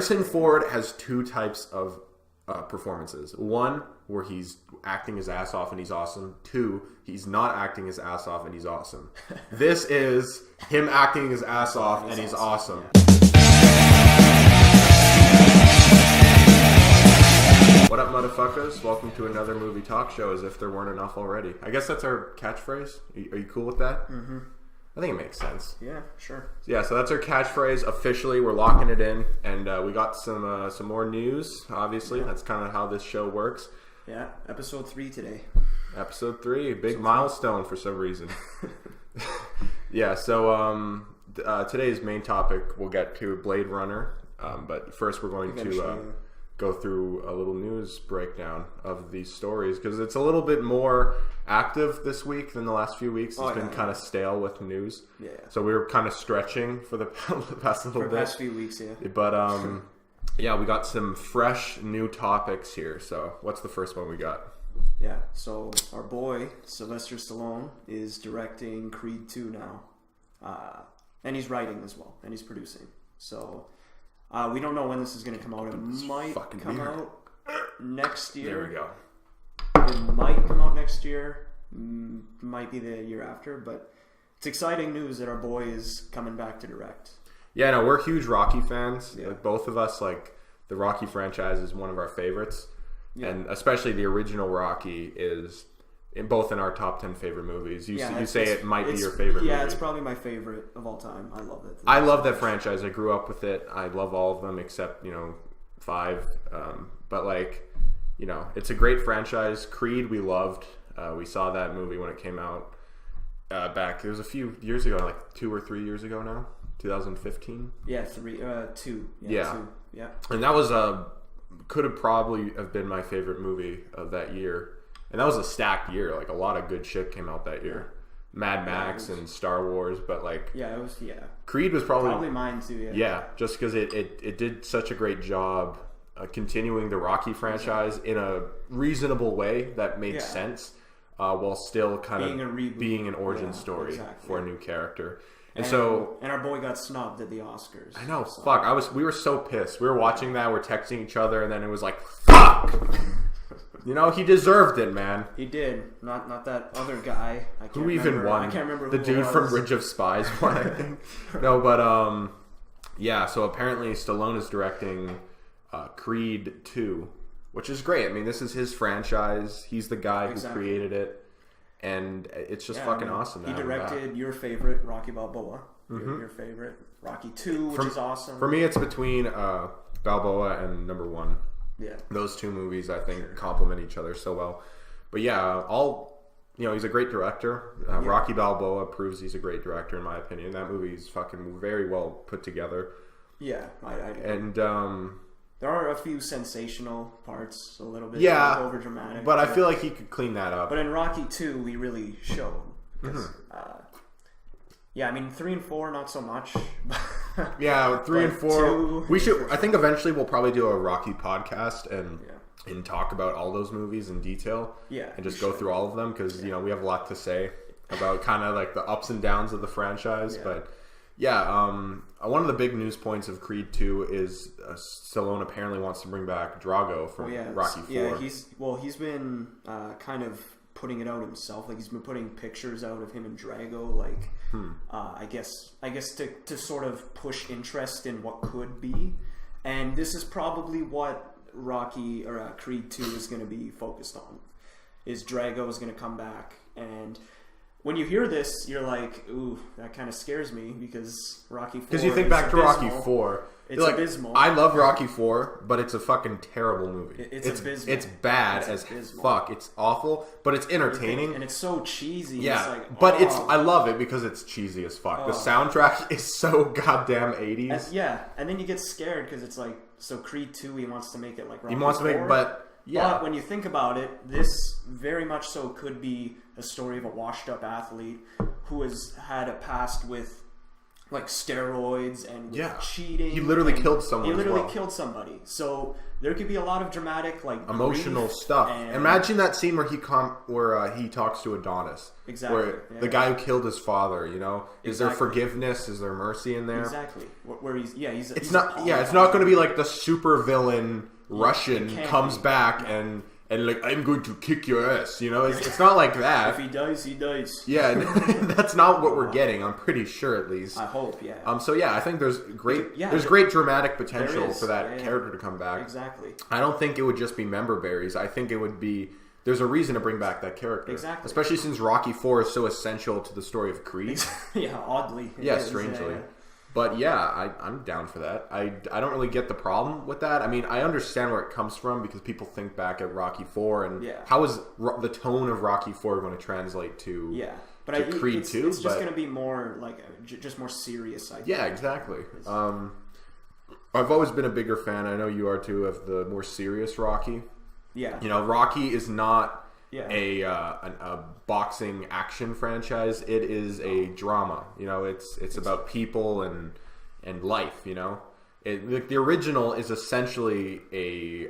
Harrison Ford has two types of performances. One, where he's acting his ass off and he's awesome. Two, he's not acting his ass off and he's awesome. This is him acting his ass off and he's awesome. Yeah. What up, motherfuckers? Welcome to another movie talk show, as if there weren't enough already. I guess that's our catchphrase. Are you cool with that? Mm-hmm. I think it makes sense. Yeah, sure. Yeah, so that's our catchphrase. Officially, we're locking it in, and we got some more news. Obviously, that's kind of how this show works. Yeah, episode 3 today. Episode 3, big milestone for some reason. Yeah, so today's main topic, we'll get to Blade Runner, but first we're going to go through a little news breakdown of these stories, because it's a little bit more active this week than the last few weeks. It's been kind of stale with news. Yeah. So we were kind of stretching for the past little bit. For the past few weeks, yeah. But yeah, we got some fresh new topics here. So what's the first one we got? Yeah, so our boy Sylvester Stallone is directing Creed 2 now. And he's writing as well, and he's producing. So we don't know when this is going to come out. It might come out next year. There we go. It might come out next year. Might be the year after. But it's exciting news that our boy is coming back to direct. Yeah, no, we're huge Rocky fans. Yeah. Like, both of us, like, the Rocky franchise is one of our favorites. Yeah. And especially the original Rocky is both in our top 10 favorite movies. You say it might be your favorite movie. Yeah, it's probably my favorite of all time. I love it. I love that franchise. I grew up with it. I love all of them except, 5. But, like, it's a great franchise. Creed, we loved. We saw that movie when it came out back. It was a few years ago, like 2 or 3 years ago now. 2015. Yeah, 2. Yeah. 2. Yeah. And that was could have probably have been my favorite movie of that year. And that was a stacked year. Like, a lot of good shit came out that year. Mad Max and Star Wars, but like... Yeah, it was, Creed was probably mine too, yeah. Yeah, just because it did such a great job continuing the Rocky franchise in a reasonable way that made sense, while still kind of being an origin story for a new character. And our boy got snubbed at the Oscars. I know, so. Fuck. We were so pissed. We were watching that, we're texting each other, and then it was like, fuck! He deserved it, man. He did. Not that other guy. Who even won? I can't remember the dude from Bridge of Spies won, I think. No, but yeah, so apparently Stallone is directing Creed 2, which is great. I mean, this is his franchise. He's the guy who created it. And it's just fucking awesome. He directed your favorite, Rocky Balboa. Your favorite, Rocky 2, which is awesome. For me, it's between Balboa and number 1. Yeah. Those two movies, I think, complement each other so well. But yeah, he's a great director. Rocky Balboa proves he's a great director, in my opinion. That movie is fucking very well put together. Yeah, I agree. And there are a few sensational parts, a little bit over dramatic. But I feel like he could clean that up. But in Rocky 2, we really showed. Yeah, I mean 3 and 4, not so much. Yeah, 3 and 4. We should. I think eventually we'll probably do a Rocky podcast and talk about all those movies in detail. Yeah, and just go through all of them, because we have a lot to say about kind of like the ups and downs of the franchise. Yeah. But yeah, one of the big news points of Creed 2 is Stallone apparently wants to bring back Drago from Rocky 4. Yeah, he's been kind of putting it out himself. Like, he's been putting pictures out of him and Drago. Like, I guess to sort of push interest in what could be. And this is probably what Rocky or Creed 2 is going to be focused on. Is Drago is going to come back. And when you hear this, you're like, ooh, that kind of scares me, because Rocky 4 Because you think back to Rocky 4. It's abysmal. I love Rocky 4, but it's a fucking terrible movie. It's abysmal. It's bad as fuck. It's awful, but it's entertaining. And it's so cheesy. Yeah, it's like, but I love it because it's cheesy as fuck. The soundtrack is so goddamn 80s. And then you get scared because it's like, so Creed 2, he wants to make it like Rocky 4. He wants to make, but when you think about it, this very much so could be a story of a washed-up athlete who has had a past with like steroids and cheating. He literally killed someone. He literally killed somebody. So there could be a lot of dramatic, like emotional stuff. Imagine that scene where he talks to Adonis. Exactly. Where the guy who killed his father, is there forgiveness? Is there mercy in there? Exactly. Where he's it's not going to be like the super villain Russian comes back and like, I'm going to kick your ass, It's not like that. If he dies, he dies. Yeah, that's not what we're getting. I'm pretty sure, at least. I hope, yeah. I think there's great dramatic potential for that character to come back. Exactly. I don't think it would just be member berries. I think it would be. There's a reason to bring back that character. Exactly. Especially since Rocky IV is so essential to the story of Creed. Oddly. Yeah, strangely. But yeah, I'm down for that. I don't really get the problem with that. I mean, I understand where it comes from because people think back at Rocky IV and how is the tone of Rocky IV going to translate to Creed 2? It's just going to be more like just more serious, I think. Yeah, exactly. I've always been a bigger fan, I know you are too, of the more serious Rocky. Yeah. Rocky is not a boxing action franchise. It is a drama. It's about people and life. The original is essentially a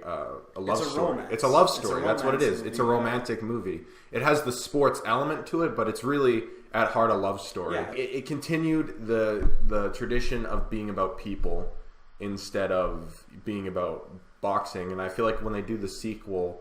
love story. Romance. It's a love story. That's what it is. It's a romantic movie. It has the sports element to it, but it's really at heart a love story. Yeah. It continued the tradition of being about people instead of being about boxing, and I feel like when they do the sequel,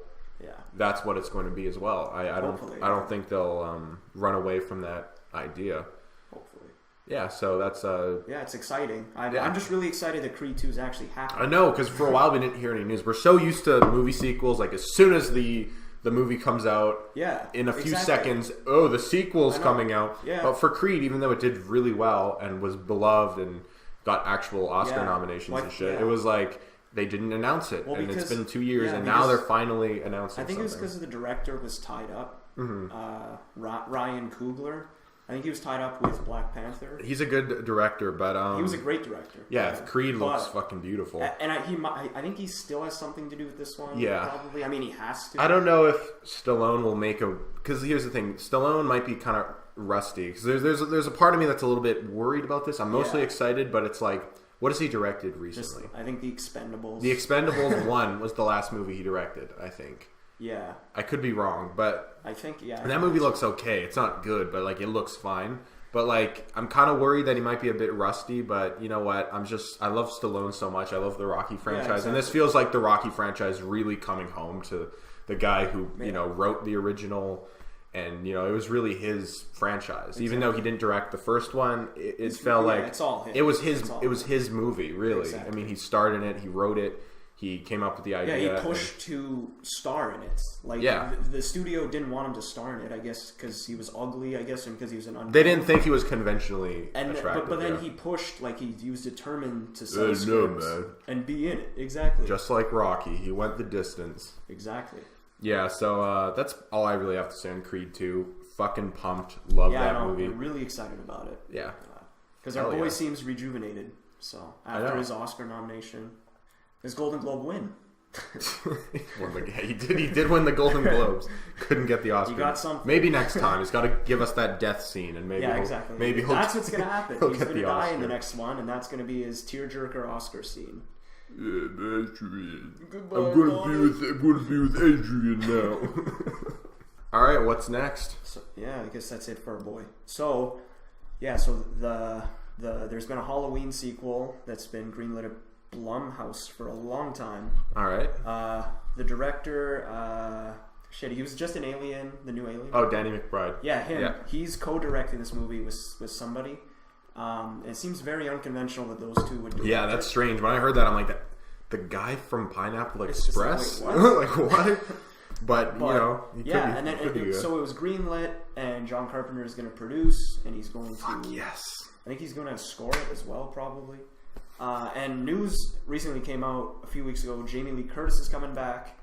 that's what it's going to be as well. I don't think they'll run away from that idea. Hopefully. Yeah, so that's it's exciting. I'm just really excited that Creed 2 is actually happening. I know, because for a while we didn't hear any news. We're so used to movie sequels. Like as soon as the movie comes out, in a few seconds, the sequel's coming out. Yeah. But for Creed, even though it did really well and was beloved and got actual Oscar nominations and shit, it was like they didn't announce it, and it's been 2 years, and now they're finally announcing. I think it was because the director was tied up. Ryan Coogler. I think he was tied up with Black Panther. He's a good director, but he was a great director. Yeah, Creed looks fucking beautiful, and I think he still has something to do with this one. Yeah, probably. I mean, he has to. I don't know if Stallone will make because here's the thing: Stallone might be kind of rusty. Because there's a part of me that's a little bit worried about this. I'm mostly excited, but it's like, what has he directed recently? I think The Expendables. The Expendables 1 was the last movie he directed, I think. Yeah. I could be wrong, but I think, and that movie looks okay. It's not good, but like it looks fine. But like I'm kind of worried that he might be a bit rusty, but you know what? I love Stallone so much. I love the Rocky franchise, and this feels like the Rocky franchise really coming home to the guy who, wrote the original. And it was really his franchise, even though he didn't direct the first one. It felt like it's all him. It was his. It was his movie, really. Exactly. I mean, he starred in it. He wrote it. He came up with the idea. Yeah, he pushed to star in it. Like, the studio didn't want him to star in it. I guess because he was ugly. I guess, and because he was an. They didn't think he was conventionally attractive. But then he pushed. Like he was determined to sell scripts and be in it. Exactly. Just like Rocky, he went the distance. Exactly. Yeah, so that's all I really have to say on Creed 2. Fucking pumped. Love that movie. I'm really excited about it. Yeah. Because our boy seems rejuvenated. So, after his Oscar nomination, his Golden Globe win. He did win the Golden Globes. Couldn't get the Oscar. He got something. Maybe next time. He's got to give us that death scene. And maybe exactly. That's what's going to happen. He's going to die in the next one, and that's going to be his tearjerker Oscar scene. Yeah, Adrian. Goodbye, I'm gonna be with Adrian now. All right, what's next? So, I guess that's it for our boy. So, there's been a Halloween sequel that's been greenlit at Blumhouse for a long time. All right. The director, he was just in Alien, the new Alien. Oh, Danny McBride. Yeah, him. Yeah. He's co-directing this movie with somebody. It seems very unconventional that those two would do it. Yeah, that's strange. When I heard that, I'm like, the guy from Pineapple Express? Like, what? But So it was greenlit, and John Carpenter is going to produce, and he's going to... yes. I think he's going to score it as well, probably. And news recently came out a few weeks ago. Jamie Lee Curtis is coming back.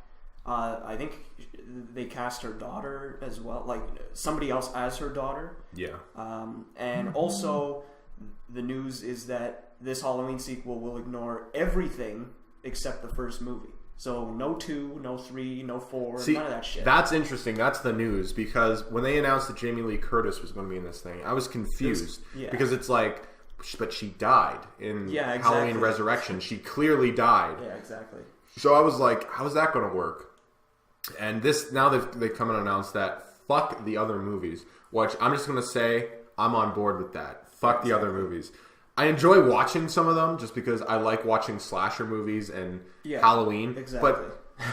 I think they cast her daughter as well, like somebody else as her daughter. Yeah. And also... the news is that this Halloween sequel will ignore everything except the first movie. So no 2, no 3, no 4, none of that shit. That's interesting. That's the news, because when they announced that Jamie Lee Curtis was going to be in this thing, I was confused because it's like but she died in exactly. Halloween Resurrection. She clearly died. Yeah, exactly. So I was like, how's that going to work? And now they've come and announced that fuck the other movies, which I'm just going to say I'm on board with that. Fuck the other movies. I enjoy watching some of them just because I like watching slasher movies and Halloween. Exactly.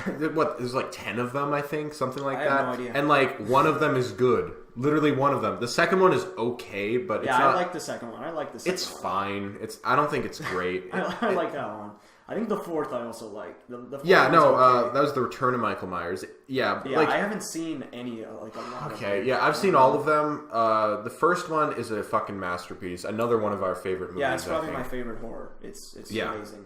But there's like 10 of them, I think, something like that. I have no idea. And like one of them is good. Literally one of them. The second one is okay, but it's not, I like the second one. I like the second one. It's fine. I don't think it's great. I like that one. I think the fourth I also like. The fourth that was the Return of Michael Myers. Yeah, I haven't seen any like a lot. Okay, I've seen all of them. The first one is a fucking masterpiece. Another one of our favorite movies. Yeah, it's probably my favorite horror. It's amazing.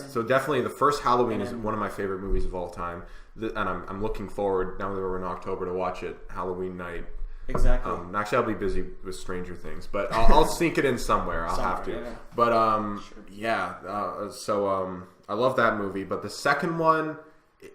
So definitely the first Halloween is one of my favorite movies of all time, and I'm looking forward now that we're in October to watch it Halloween night. Exactly. Actually, I'll be busy with Stranger Things, but I'll sneak it in somewhere. I'll have to. Yeah. But sure. So I love that movie. But the second one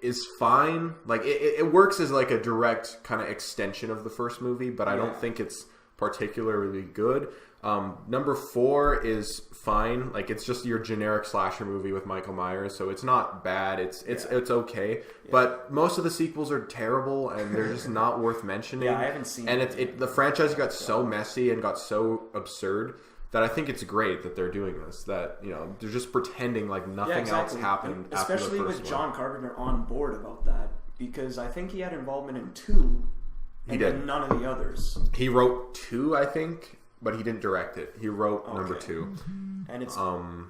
is fine. Like it works as like a direct kind of extension of the first movie, but I don't think it's particularly good. Number 4 is fine. Like it's just your generic slasher movie with Michael Myers, so it's not bad. It's okay. Yeah. But most of the sequels are terrible and they're just not worth mentioning. Yeah, I haven't seen. And the franchise got so messy and got so absurd that I think it's great that they're doing this. That they're just pretending like nothing else happened. Especially after the first with one. John Carpenter on board about that, because I think he had involvement in 2. He did. And none of the others. He wrote 2, I think. But he didn't direct it. He wrote number 2. And it's and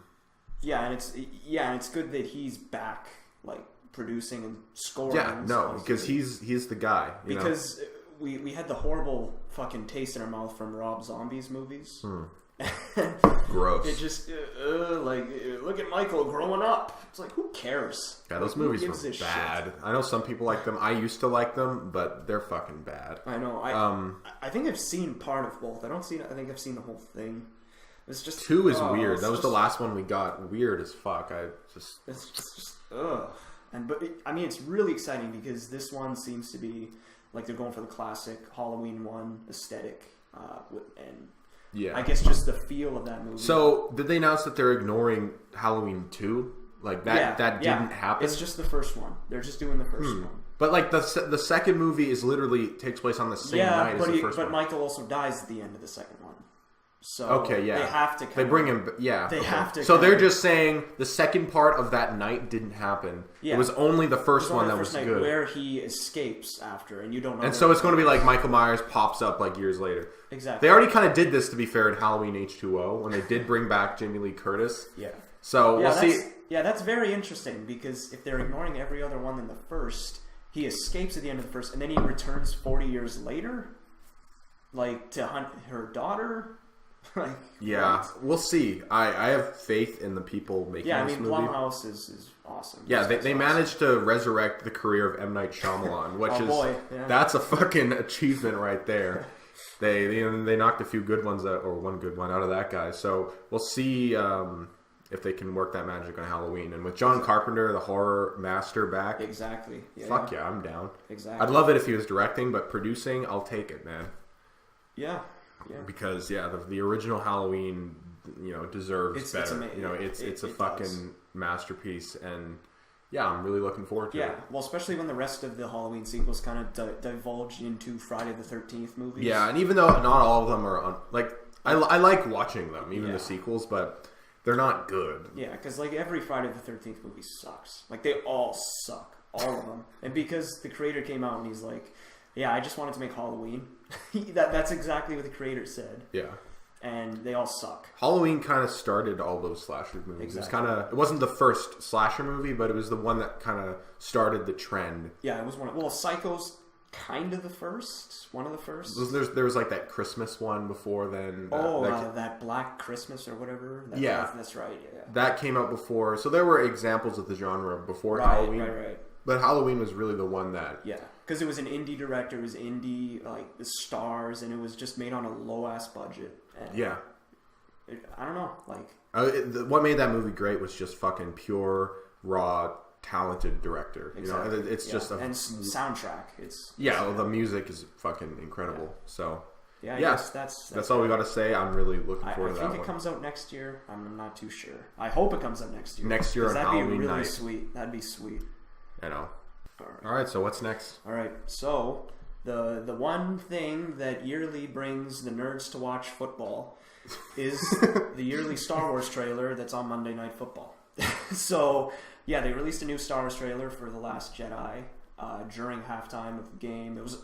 it's good that he's back, like producing and scoring. Yeah, because he's the guy. Because we had the horrible fucking taste in our mouth from Rob Zombie's movies. Gross. It just like look at Michael growing up. It's like, who cares? Yeah, those movies were bad. I know some people like them. I used to like them, but they're fucking bad. I know. I think I've seen part of both. I think I've seen the whole thing. It's just 2 is weird. That was the last one we got. Weird as fuck. It's just ugh. It's really exciting because this one seems to be like they're going for the classic Halloween 1 aesthetic, and I guess just the feel of that movie. So did they announce that they're ignoring Halloween 2? Like that didn't happen? It's just the first one. They're just doing the first one. But like the second movie is literally takes place on the same night as the first one. But Michael also dies at the end of the second one. So they have to. They bring him. Yeah, they have to. So they're just saying the second part of that night didn't happen. Yeah. It was only the first one that was good. Where he escapes after, and you don't know. And so it's going to be like Michael Myers pops up like years later. Exactly. They already kind of did this, to be fair, in Halloween H2O when they did bring back Jamie Lee Curtis. Yeah. So we'll see. Yeah, that's very interesting because if they're ignoring every other one than the first, he escapes at the end of the first, and then he returns 40 years later, like to hunt her daughter. Like, yeah, we'll see. I have faith in the people making this movie. Blumhouse is awesome. Yeah, they managed to resurrect the career of M. Night Shyamalan, which that's a fucking achievement right there. They knocked a few good ones out, or one good one out of that guy. So we'll see if they can work that magic on Halloween. And with John Carpenter, the horror master, back. Exactly. Fuck yeah, I'm down. Exactly. I'd love it if he was directing, but producing, I'll take it, man. Yeah. Yeah. Because the original Halloween, deserves better. It's a fucking masterpiece, and I'm really looking forward to it. Yeah, well, especially when the rest of the Halloween sequels kind of divulged into Friday the 13th movies. Yeah, and even though not all of them are I like watching them, even the sequels, but they're not good. Yeah, because like every Friday the 13th movie sucks. Like they all suck, all of them. And because the creator came out and he's like, "Yeah, I just wanted to make Halloween." That's exactly what the creator said. Yeah. And they all suck. Halloween kind of started all those slasher movies. Exactly. It wasn't the first slasher movie, but it was the one that kind of started the trend. Yeah, it was one. Psycho's kind of the first. One of the first. There was like that Christmas one before then. That Black Christmas or whatever. That's right. Yeah. That came out before, so there were examples of the genre before Halloween. Right. But Halloween was really the one that... Yeah, because it was an indie director, it was indie, like, the stars, and it was just made on a low-ass budget. And I don't know, like... what made that movie great was just fucking pure, raw, talented director. Exactly. It's just a... And soundtrack, the music is fucking incredible, so... I guess that's all we got to say. I'm really looking forward to that one. I think it comes out next year. I'm not too sure. I hope it comes out next year. Next year on Halloween night. That'd be really sweet. That'd be sweet. I know. All right, so what's next? All right, so the one thing that yearly brings the nerds to watch football is the yearly Star Wars trailer that's on Monday Night Football. So, yeah, they released a new Star Wars trailer for The Last Jedi during halftime of the game. It was,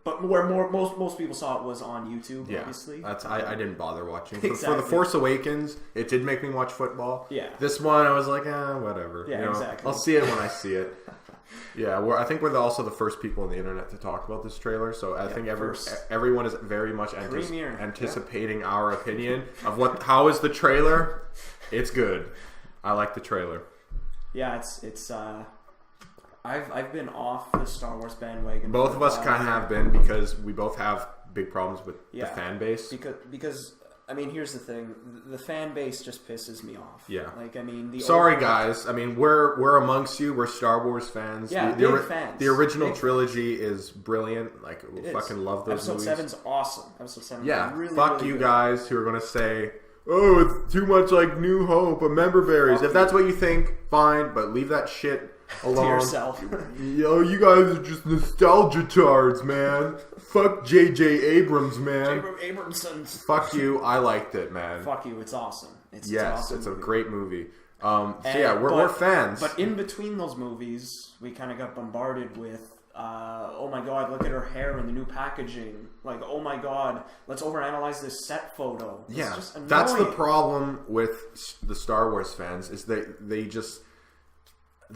but where most people saw it was on YouTube. Yeah, obviously. I didn't bother watching. Exactly. For The Force Awakens, it did make me watch football. Yeah. This one, I was like, whatever. Yeah, exactly. I'll see it when I see it. Yeah, I think we're also the first people on the internet to talk about this trailer, so I think everyone is very much anticipating our opinion of how is the trailer. It's good. I like the trailer. Yeah, it's I've been off the Star Wars bandwagon. Both of us kind of have been because we both have big problems with the fan base. Because I mean, here's the thing: the fan base just pisses me off. Yeah, like I mean, sorry guys. I mean, we're amongst you. We're Star Wars fans. Yeah, big fans. The original trilogy is brilliant. Like, we fucking love those movies. Episode 7's awesome. Episode 7. Yeah, really, fuck really you good. guys who are gonna say, "Oh, it's too much like New Hope, a member berries." If that's what you think, fine, but leave that shit alone. To yourself. Yo, you guys are just nostalgia tards, man. Fuck J.J. Abrams, man. Abramson. Fuck you. I liked it, man. Fuck you. It's awesome. It's awesome. It's a great movie. We're fans. But in between those movies, we kind of got bombarded with, oh my god, look at her hair in the new packaging. Like, oh my god, let's overanalyze this set photo. It's just annoying. That's the problem with the Star Wars fans is they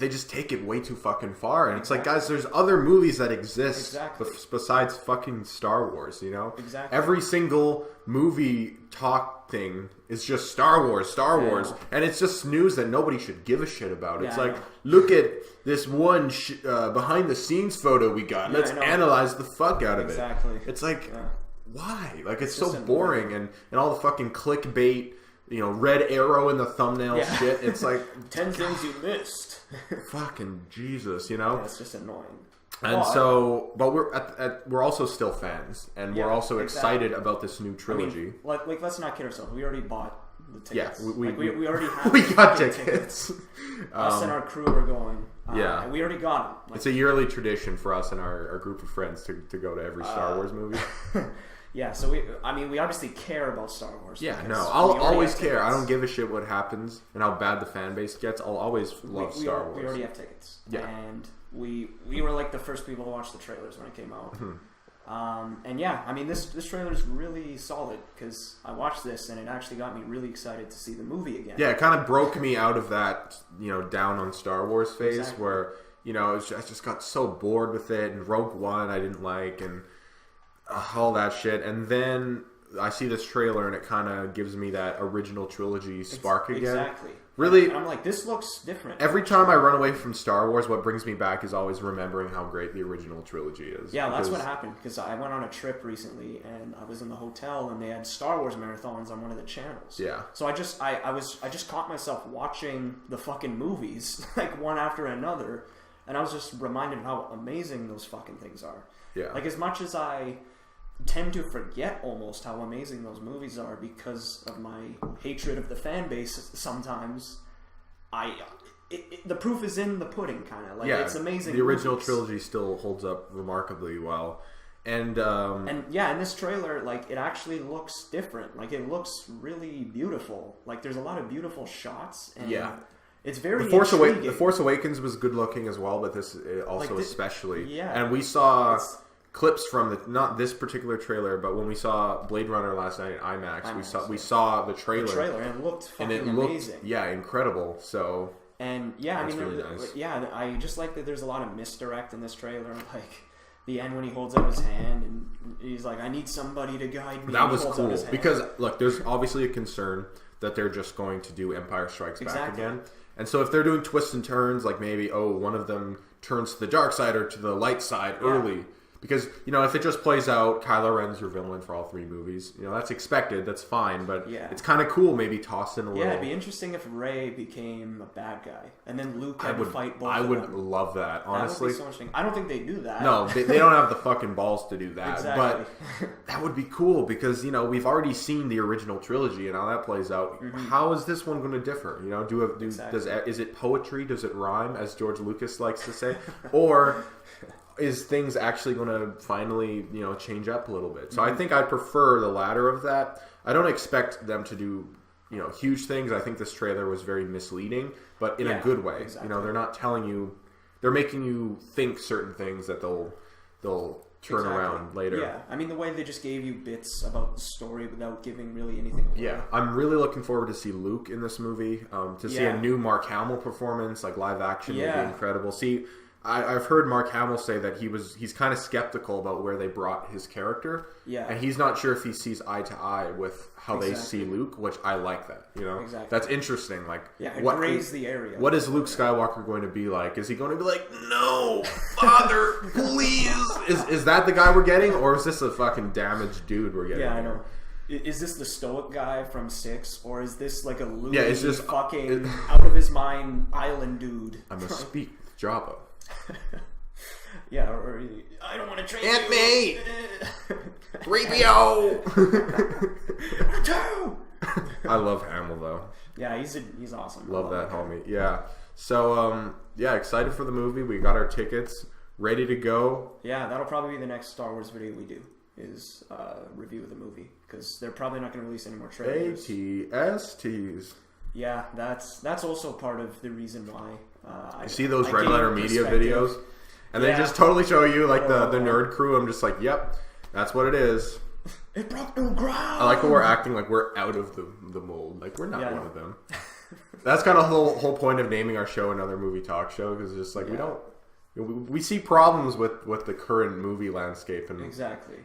just take it way too fucking far. And it's like, guys, there's other movies that exist besides fucking Star Wars, you know? Exactly. Every single movie talk thing is just Star Wars. And it's just news that nobody should give a shit about. It's like, look at this one behind the scenes photo we got. Let's analyze the fuck out of it. Exactly. It's like, why? Like, it's so boring. And all the fucking clickbait, you know, red arrow in the thumbnail shit. It's like 10 things you missed. Fucking Jesus, you know. Yeah, it's just annoying. And but we're also still fans, and we're also excited about this new trilogy. I mean, like let's not kid ourselves. We already bought the tickets. Yeah, we already have. We got tickets. Us and our crew are going. And we already got them. Like, it's a yearly tradition for us and our group of friends to go to every Star Wars movie. Yeah, so we obviously care about Star Wars. Yeah, no, I'll always care. I don't give a shit what happens and how bad the fan base gets. I'll always love Star Wars. We already have tickets. Yeah. And we were like the first people to watch the trailers when it came out. And yeah, I mean, this trailer is really solid because I watched this and it actually got me really excited to see the movie again. Yeah, it kind of broke me out of that, you know, down on Star Wars phase where, you know, I just got so bored with it, and Rogue One I didn't like, and all that shit. And then I see this trailer and it kind of gives me that original trilogy spark again. Exactly. Really, and I'm like, this looks different. Every time I run away from Star Wars, what brings me back is always remembering how great the original trilogy is. Yeah, that's what happened, because I went on a trip recently and I was in the hotel and they had Star Wars marathons on one of the channels. Yeah. So I just caught myself watching the fucking movies like one after another, and I was just reminded of how amazing those fucking things are. Yeah. Like, as much as I tend to forget almost how amazing those movies are because of my hatred of the fan base sometimes, the proof is in the pudding, kind of. Like, it's amazing. The original trilogy still holds up remarkably well. And yeah, in this trailer, like, it actually looks different. Like, it looks really beautiful. Like, there's a lot of beautiful shots. And it's very intriguing. The Force Awakens was good looking as well, but this also especially. Yeah. And we saw clips from not this particular trailer, but when we saw Blade Runner last night at IMAX, we saw the trailer. The trailer, and it looked fucking amazing. Yeah, incredible. So, and yeah, I mean, really nice. Yeah, I just like that. There's a lot of misdirect in this trailer. Like the end when he holds up his hand and he's like, "I need somebody to guide me." That was cool because look, there's obviously a concern that they're just going to do Empire Strikes Back again. And so if they're doing twists and turns, like maybe one of them turns to the dark side or to the light side early, Because, if it just plays out, Kylo Ren's your villain for all 3 movies. That's expected. That's fine. But it's kind of cool maybe tossed in a little. Yeah, it'd be interesting if Rey became a bad guy. And then Luke had to fight both I of would them. love that, honestly. That would be so interesting. I don't think they do that. No, they don't have the fucking balls to do that. Exactly. But that would be cool because, we've already seen the original trilogy and how that plays out. Mm-hmm. How is this one going to differ? Is it poetry? Does it rhyme, as George Lucas likes to say? Or is things actually going to finally, change up a little bit? So I think I'd prefer the latter of that. I don't expect them to do, huge things. I think this trailer was very misleading, but in a good way. Exactly. They're not telling you, they're making you think certain things that they'll turn around later. Yeah, I mean the way they just gave you bits about the story without giving really anything away. Yeah, I'm really looking forward to see Luke in this movie. To see a new Mark Hamill performance, like live action, would be incredible. See, I've heard Mark Hamill say that he's kind of skeptical about where they brought his character. Yeah. And he's not sure if he sees eye to eye with how they see Luke, which I like that. Exactly. That's interesting. Like, it grays the area. What is Luke Skywalker going to be like? Is he going to be like, no, Father, please? Is that the guy we're getting, or is this a fucking damaged dude we're getting? Yeah, I know. Is this the stoic guy from 6, or is this like a loony, it's just fucking out of his mind island dude? I must speak with Jabba. Yeah, or I don't want to train Aunt May! 3PO! I love Hamill though. Yeah, he's awesome. Love that homie. Yeah. So excited for the movie. We got our tickets ready to go. Yeah, that'll probably be the next Star Wars video we do. Is review of the movie, because they're probably not going to release any more trailers. ATSTs. Yeah, that's also part of the reason why. You see those Red Letter Media videos, and they just totally show you like the nerd crew. I'm just like, yep, that's what it is. It broke new ground. I like when we're acting like we're out of the mold. Like we're not one of them. That's kind of the whole point of naming our show Another Movie Talk Show, because it's just like we see problems with the current movie landscape and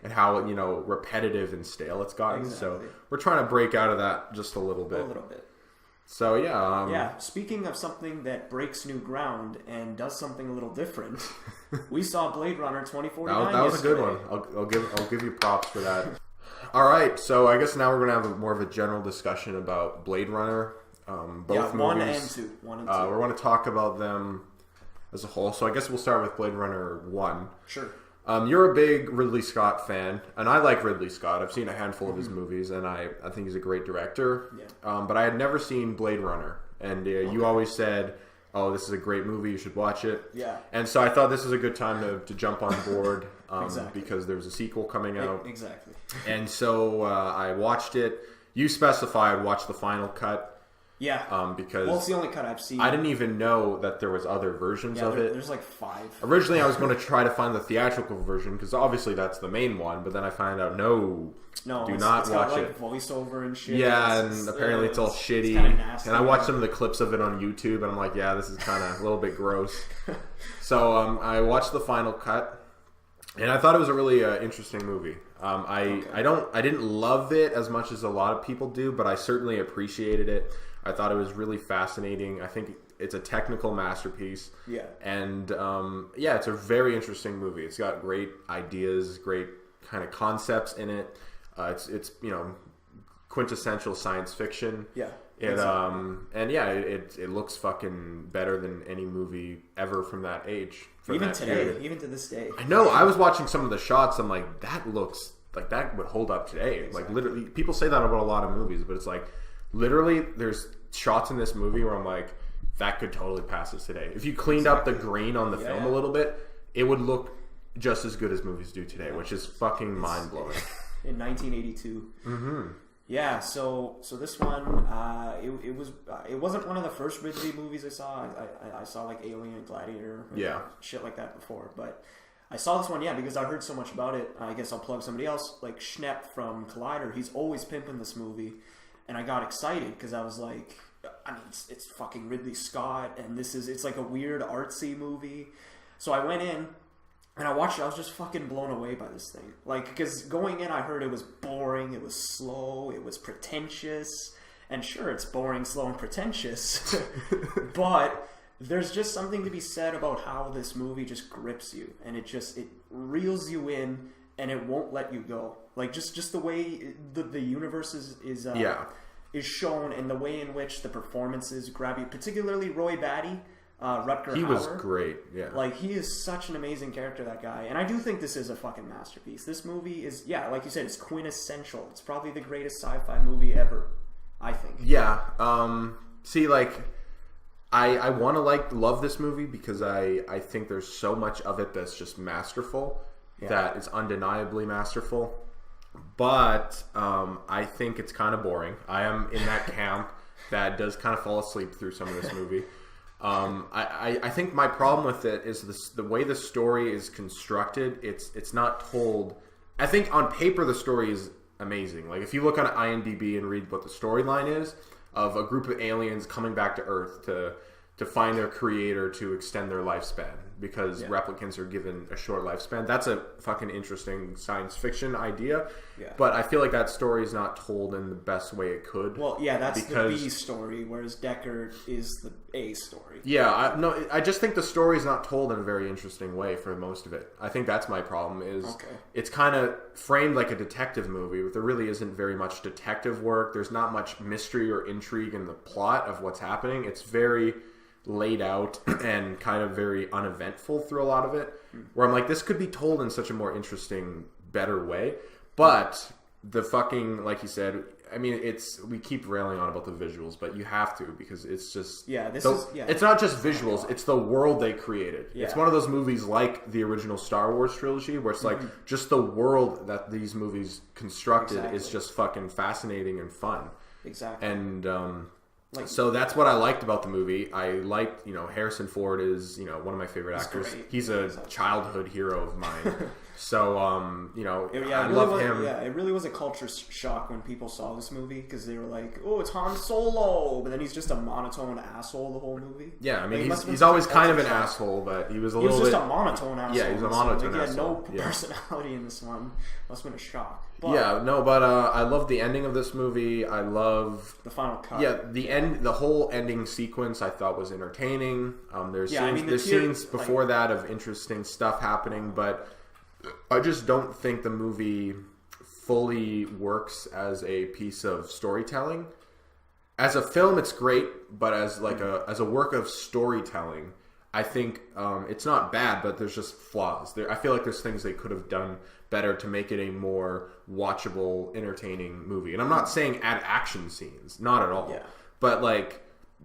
and how repetitive and stale it's gotten. So we're trying to break out of that just a little bit. So speaking of something that breaks new ground and does something a little different, we saw Blade Runner 2049. That was a good one. I'll give you props for that. All right, so I guess now we're gonna have more of a general discussion about Blade Runner. Both movies. 1 and 2. We're going to talk about them as a whole. So I guess we'll start with Blade Runner 1. Sure. You're a big Ridley Scott fan, and I like Ridley Scott. I've seen a handful of his movies, and I think he's a great director. Yeah. But I had never seen Blade Runner, and you always said, oh, this is a great movie, you should watch it. Yeah. And so I thought this is a good time to jump on board because there's a sequel coming out. Exactly. And so I watched it. You specified watch the final cut. Yeah. Because it's the only cut I've seen. I didn't even know that there was other versions of it. There's like 5. Originally, I was going to try to find the theatrical version because obviously that's the main one. But then I found out do not watch got, it. Voiceover and shit. Yeah, and apparently it's all shitty. It's kinda nasty, and I watched some of the clips of it on YouTube, and I'm like, yeah, this is kind of a little bit gross. So I watched the final cut, and I thought it was a really interesting movie. I didn't love it as much as a lot of people do, but I certainly appreciated it. I thought it was really fascinating. I think it's a technical masterpiece. Yeah. And it's a very interesting movie. It's got great ideas, great kind of concepts in it. It's quintessential science fiction. Yeah. It looks fucking better than any movie ever from that age. Even today, even to this day. I know. I was watching some of the shots. I'm like, that looks like that would hold up today. Exactly. Like literally, people say that about a lot of movies, but it's like literally, there's shots in this movie where I'm like, that could totally pass this today. If you cleaned up the green on the film a little bit, it would look just as good as movies do today, which is fucking mind blowing. In 1982. Mm-hmm. Yeah, so this one, it wasn't one of the first Ridley movies I saw. I saw like Alien and Gladiator, shit like that before. But I saw this one, because I heard so much about it. I guess I'll plug somebody else, like Schnepp from Collider. He's always pimping this movie, and I got excited because I was like, I mean, it's fucking Ridley Scott, and it's like a weird artsy movie. So I went in. And I watched it, I was just fucking blown away by this thing. Like, because going in, I heard it was boring, it was slow, it was pretentious. And sure, it's boring, slow, and pretentious. But there's just something to be said about how this movie just grips you, and it reels you in, and it won't let you go. Like just the way the universe is shown, and the way in which the performances grab you, particularly Roy Batty. Rutger Hauer. He was great, yeah. Like, he is such an amazing character, that guy. And I do think this is a fucking masterpiece. This movie is, like you said, it's quintessential. It's probably the greatest sci-fi movie ever, I think. Yeah. See, like, I want to, love this movie because I think there's so much of it that's just masterful, that is undeniably masterful. But I think it's kind of boring. I am in that camp that does kind of fall asleep through some of this movie. I think my problem with it is the way the story is constructed. It's not told. I think on paper the story is amazing. Like, if you look on IMDb and read what the storyline is of a group of aliens coming back to Earth to find their creator to extend their lifespan because replicants are given a short lifespan. That's a fucking interesting science fiction idea. Yeah. But I feel like that story is not told in the best way it could. Well, yeah, that's the B story, whereas Deckard is the A story. Yeah, I just think the story is not told in a very interesting way for most of it. I think that's my problem is it's kind of framed like a detective movie, but there really isn't very much detective work. There's not much mystery or intrigue in the plot of what's happening. It's very laid out and kind of very uneventful through a lot of it, where I'm like, this could be told in such a more interesting, better way. But the fucking, like you said, I mean, we keep railing on about the visuals, but you have to, because it's just it's not just visuals, it's the world they created. It's one of those movies like the original Star Wars trilogy, where it's like just the world that these movies constructed is just fucking fascinating and fun. And so that's what I liked about the movie. I liked, Harrison Ford is, one of my favorite actors. Great. He's a childhood hero of mine. So, I really love him. Yeah, it really was a culture shock when people saw this movie, because they were like, "Oh, it's Han Solo," but then he's just a monotone asshole the whole movie. Yeah, I mean, he's always kind of an asshole, but he was a little bit... He was just a monotone asshole. Yeah, he was a monotone asshole. He had no personality in this one. Must have been a shock. But, I love the ending of this movie. I love the final cut. Yeah, the whole ending sequence I thought was entertaining. There's scenes before that of interesting stuff happening, but I just don't think the movie fully works as a piece of storytelling. As a film, it's great, but as a work of storytelling, I think it's not bad, but there's just flaws. I feel like there's things they could have done better to make it a more watchable, entertaining movie. And I'm not saying add action scenes, not at all. Yeah. But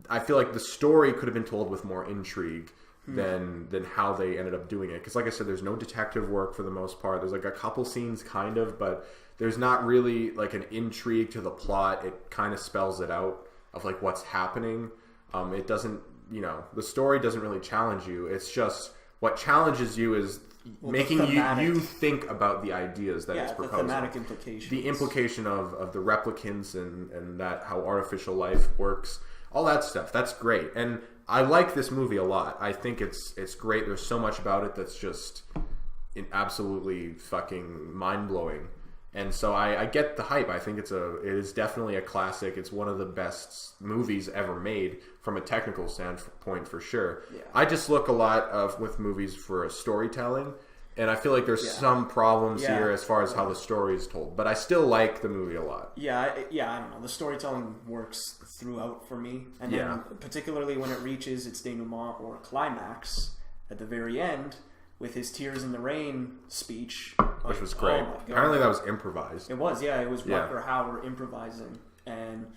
I feel like the story could have been told with more intrigue than how they ended up doing it. Because like I said, there's no detective work for the most part. There's a couple scenes kind of, but there's not really an intrigue to the plot. It kind of spells it out of what's happening. It doesn't, the story doesn't really challenge you. It's just what challenges you is making you think about the ideas that it's proposing. The thematic implications. The implication of the replicants and that how artificial life works. All that stuff. That's great. And I like this movie a lot. I think it's great. There's so much about it that's just absolutely fucking mind-blowing. And so I get the hype. I think it is definitely a classic. It's one of the best movies ever made from a technical standpoint, for sure. Yeah. I just look a lot with movies for a storytelling, and I feel like there's some problems here as far as how the story is told. But I still like the movie a lot. I don't know. The storytelling works throughout for me, and then particularly when it reaches its denouement or climax at the very end, with his Tears in the Rain speech. Which was great. Apparently that was improvised. It was, It was Rutger Hauer improvising. And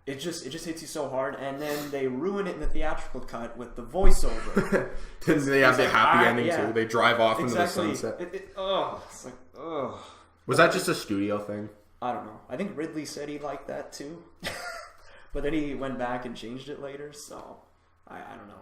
it just hits you so hard. And then they ruin it in the theatrical cut with the voiceover. Didn't they have the happy ending too? They drive off into the sunset. It's like, ugh. Was that just a studio thing? I don't know. I think Ridley said he liked that too. But then he went back and changed it later, so I don't know.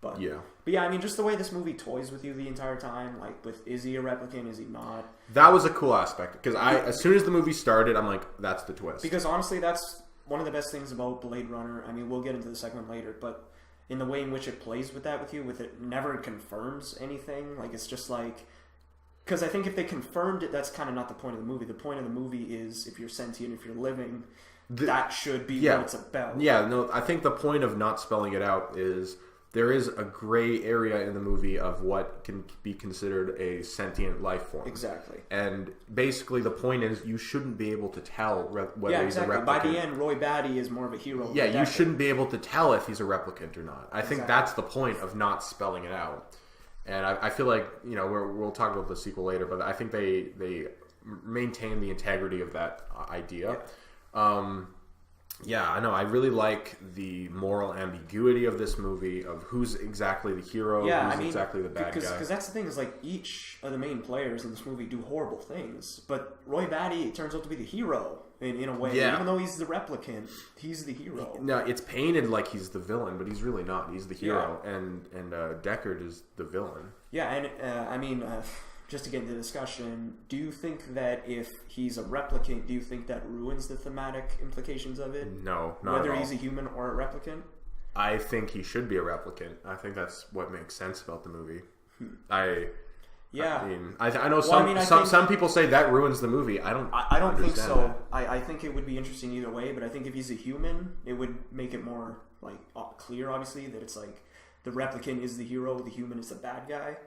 But I mean, just the way this movie toys with you the entire time, is he a replicant? Is he not? That was a cool aspect, because as soon as the movie started, I'm like, that's the twist. Because honestly, that's one of the best things about Blade Runner. I mean, we'll get into the segment later, but in the way in which it plays with that with you, with it never confirms anything. It's just because I think if they confirmed it, that's kind of not the point of the movie. The point of the movie is if you're sentient, if you're living, that should be what it's about. Yeah, no, I think the point of not spelling it out is there is a gray area in the movie of what can be considered a sentient life form. Exactly. And basically the point is you shouldn't be able to tell whether he's a replicant. By the end, Roy Batty is more of a hero. Yeah, you shouldn't be able to tell if he's a replicant or not. I think that's the point of not spelling it out. And I feel like, we'll talk about the sequel later, but I think they maintain the integrity of that idea. Yeah, I know. I really like the moral ambiguity of this movie, of who's exactly the hero, who's exactly the bad guy. Because that's the thing, is like each of the main players in this movie do horrible things, but Roy Batty turns out to be the hero in a way. Yeah. Even though he's the replicant, he's the hero. No, it's painted like he's the villain, but he's really not. He's the hero, and Deckard is the villain. Yeah, and just to get into the discussion, do you think that if he's a replicant, do you think that ruins the thematic implications of it? No, not Whether at all. he's a human or a replicant? I think he should be a replicant. I think that's what makes sense about the movie. I know some people say that ruins the movie. I don't think so. That. I think it would be interesting either way, but I think if he's a human, it would make it more like clear, obviously, that it's like the replicant is the hero, the human is the bad guy.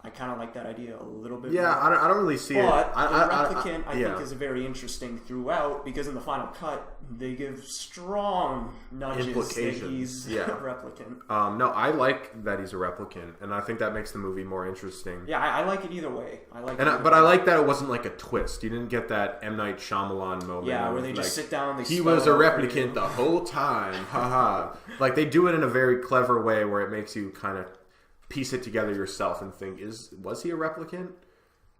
I kind of like that idea a little bit more. I don't really see it. But the replicant, I think, is very interesting throughout, because in the final cut, they give strong nudges that he's a replicant. No, I like that he's a replicant, and I think that makes the movie more interesting. Yeah, I like it either way. I like that it wasn't like a twist. You didn't get that M. Night Shyamalan moment. Yeah, where they just sit down, he was a replicant the whole time. Haha. Like, they do it in a very clever way where it makes you kind of piece it together yourself and think, was he a replicant?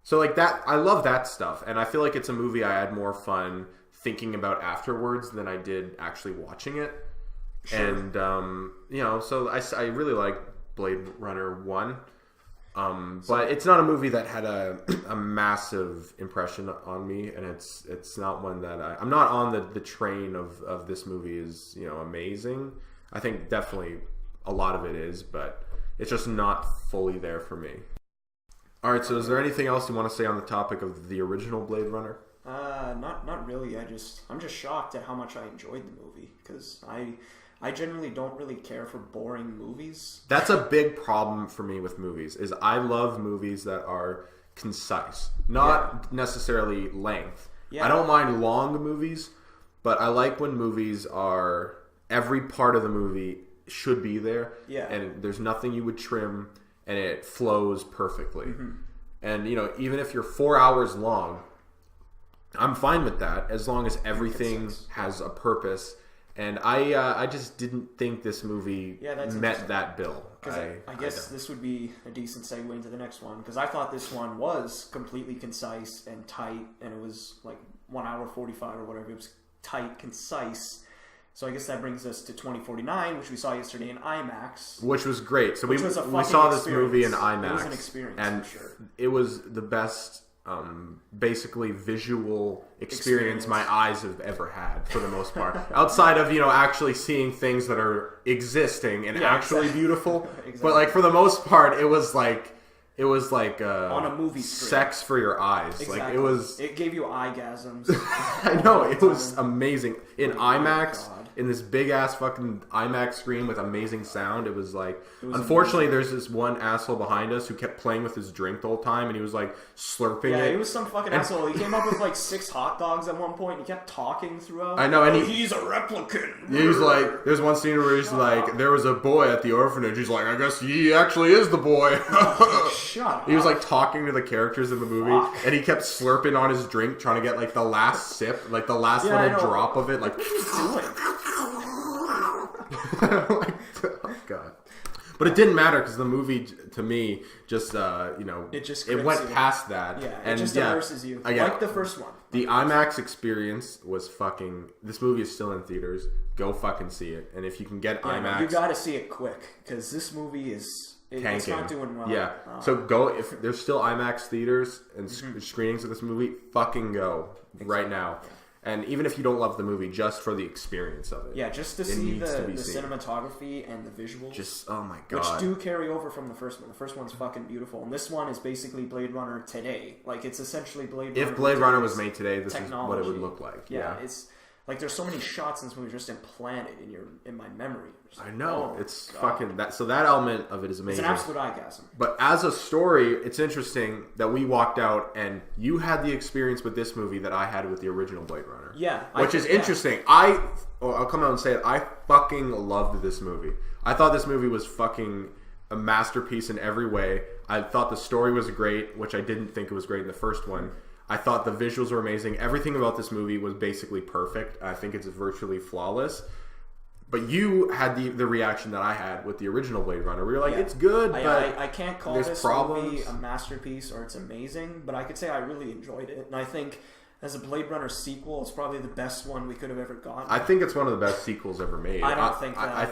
So like that, I love that stuff, and I feel like it's a movie I had more fun thinking about afterwards than I did actually watching it. Sure. And so I really like Blade Runner 1, but it's not a movie that had a massive impression on me, and it's not one that I'm not on the train of this movie is amazing. I think definitely a lot of it is, but it's just not fully there for me. Alright, so is there anything else you want to say on the topic of the original Blade Runner? Not really. I'm just shocked at how much I enjoyed the movie, because I generally don't really care for boring movies. That's a big problem for me with movies, is I love movies that are concise, not necessarily length. Yeah. I don't mind long movies, but I like when movies are, every part of the movie should be there, and there's nothing you would trim, and it flows perfectly. And even if you're 4 hours long, I'm fine with that, as long as everything has a purpose. And I just didn't think this movie met that bill. I guess this would be a decent segue into the next one, because I thought this one was completely concise and tight, and it was like 1 hour 45 or whatever. It was tight, concise. So I guess that brings us to 2049, which we saw yesterday in IMAX. Which was great. So we saw this movie in IMAX. It was an experience, and for sure. It was the best, basically visual experience my eyes have ever had, for the most part. Outside of, actually seeing things that are existing and actually beautiful. Exactly. But like for the most part, it was like on a movie screen. Sex for your eyes. Exactly. Like it gave you eyegasms. I know, it was amazing. In IMAX, in this big ass fucking IMAX screen with amazing sound, it was like, unfortunately there's this one asshole behind us who kept playing with his drink the whole time, and he was like slurping it. Yeah, he was some fucking asshole. He came up with like 6 hot dogs at one point, and he kept talking throughout. I know, and he's a replicant. He's like, there's one scene where he's like, there was a boy at the orphanage. He's like, I guess he actually is the boy. Shut up. He was like talking to the characters in the movie, and he kept slurping on his drink, trying to get like the last sip, like the last little drop of it. Like, what are you doing? Oh god! But it didn't matter, because the movie, to me, just it went past that. Yeah, it just immerses you, like the first one. The IMAX experience was fucking. This movie is still in theaters. Go fucking see it, and if you can get IMAX, you got to see it quick, because this movie is. It's not doing well. Yeah. So go, if there's still IMAX theaters and screenings of this movie, fucking go right now. Yeah. And even if you don't love the movie, just for the experience of it. Yeah, just to see the cinematography and the visuals. Just, oh my god. Which do carry over from the first one. The first one's fucking beautiful. And this one is basically Blade Runner today. Like, it's essentially Blade Runner. If Blade Runner was made today, this is what it would look like. Yeah. like there's so many shots in this movie just implanted in my memory. I know, it's fucking that. So that element of it is amazing. It's an absolute eye-gasm. But as a story, it's interesting that we walked out and you had the experience with this movie that I had with the original Blade Runner. Yeah, which is interesting. I'll come out and say it. I fucking loved this movie. I thought this movie was fucking a masterpiece in every way. I thought the story was great, which I didn't think it was great in the first one. I thought the visuals were amazing. Everything about this movie was basically perfect. I think it's virtually flawless. But you had the reaction that I had with the original Blade Runner. We were like, it's good, but I can't call this movie a masterpiece or it's amazing, but I could say I really enjoyed it. And I think as a Blade Runner sequel, it's probably the best one we could have ever gotten. I think it's one of the best sequels ever made. I don't think that. I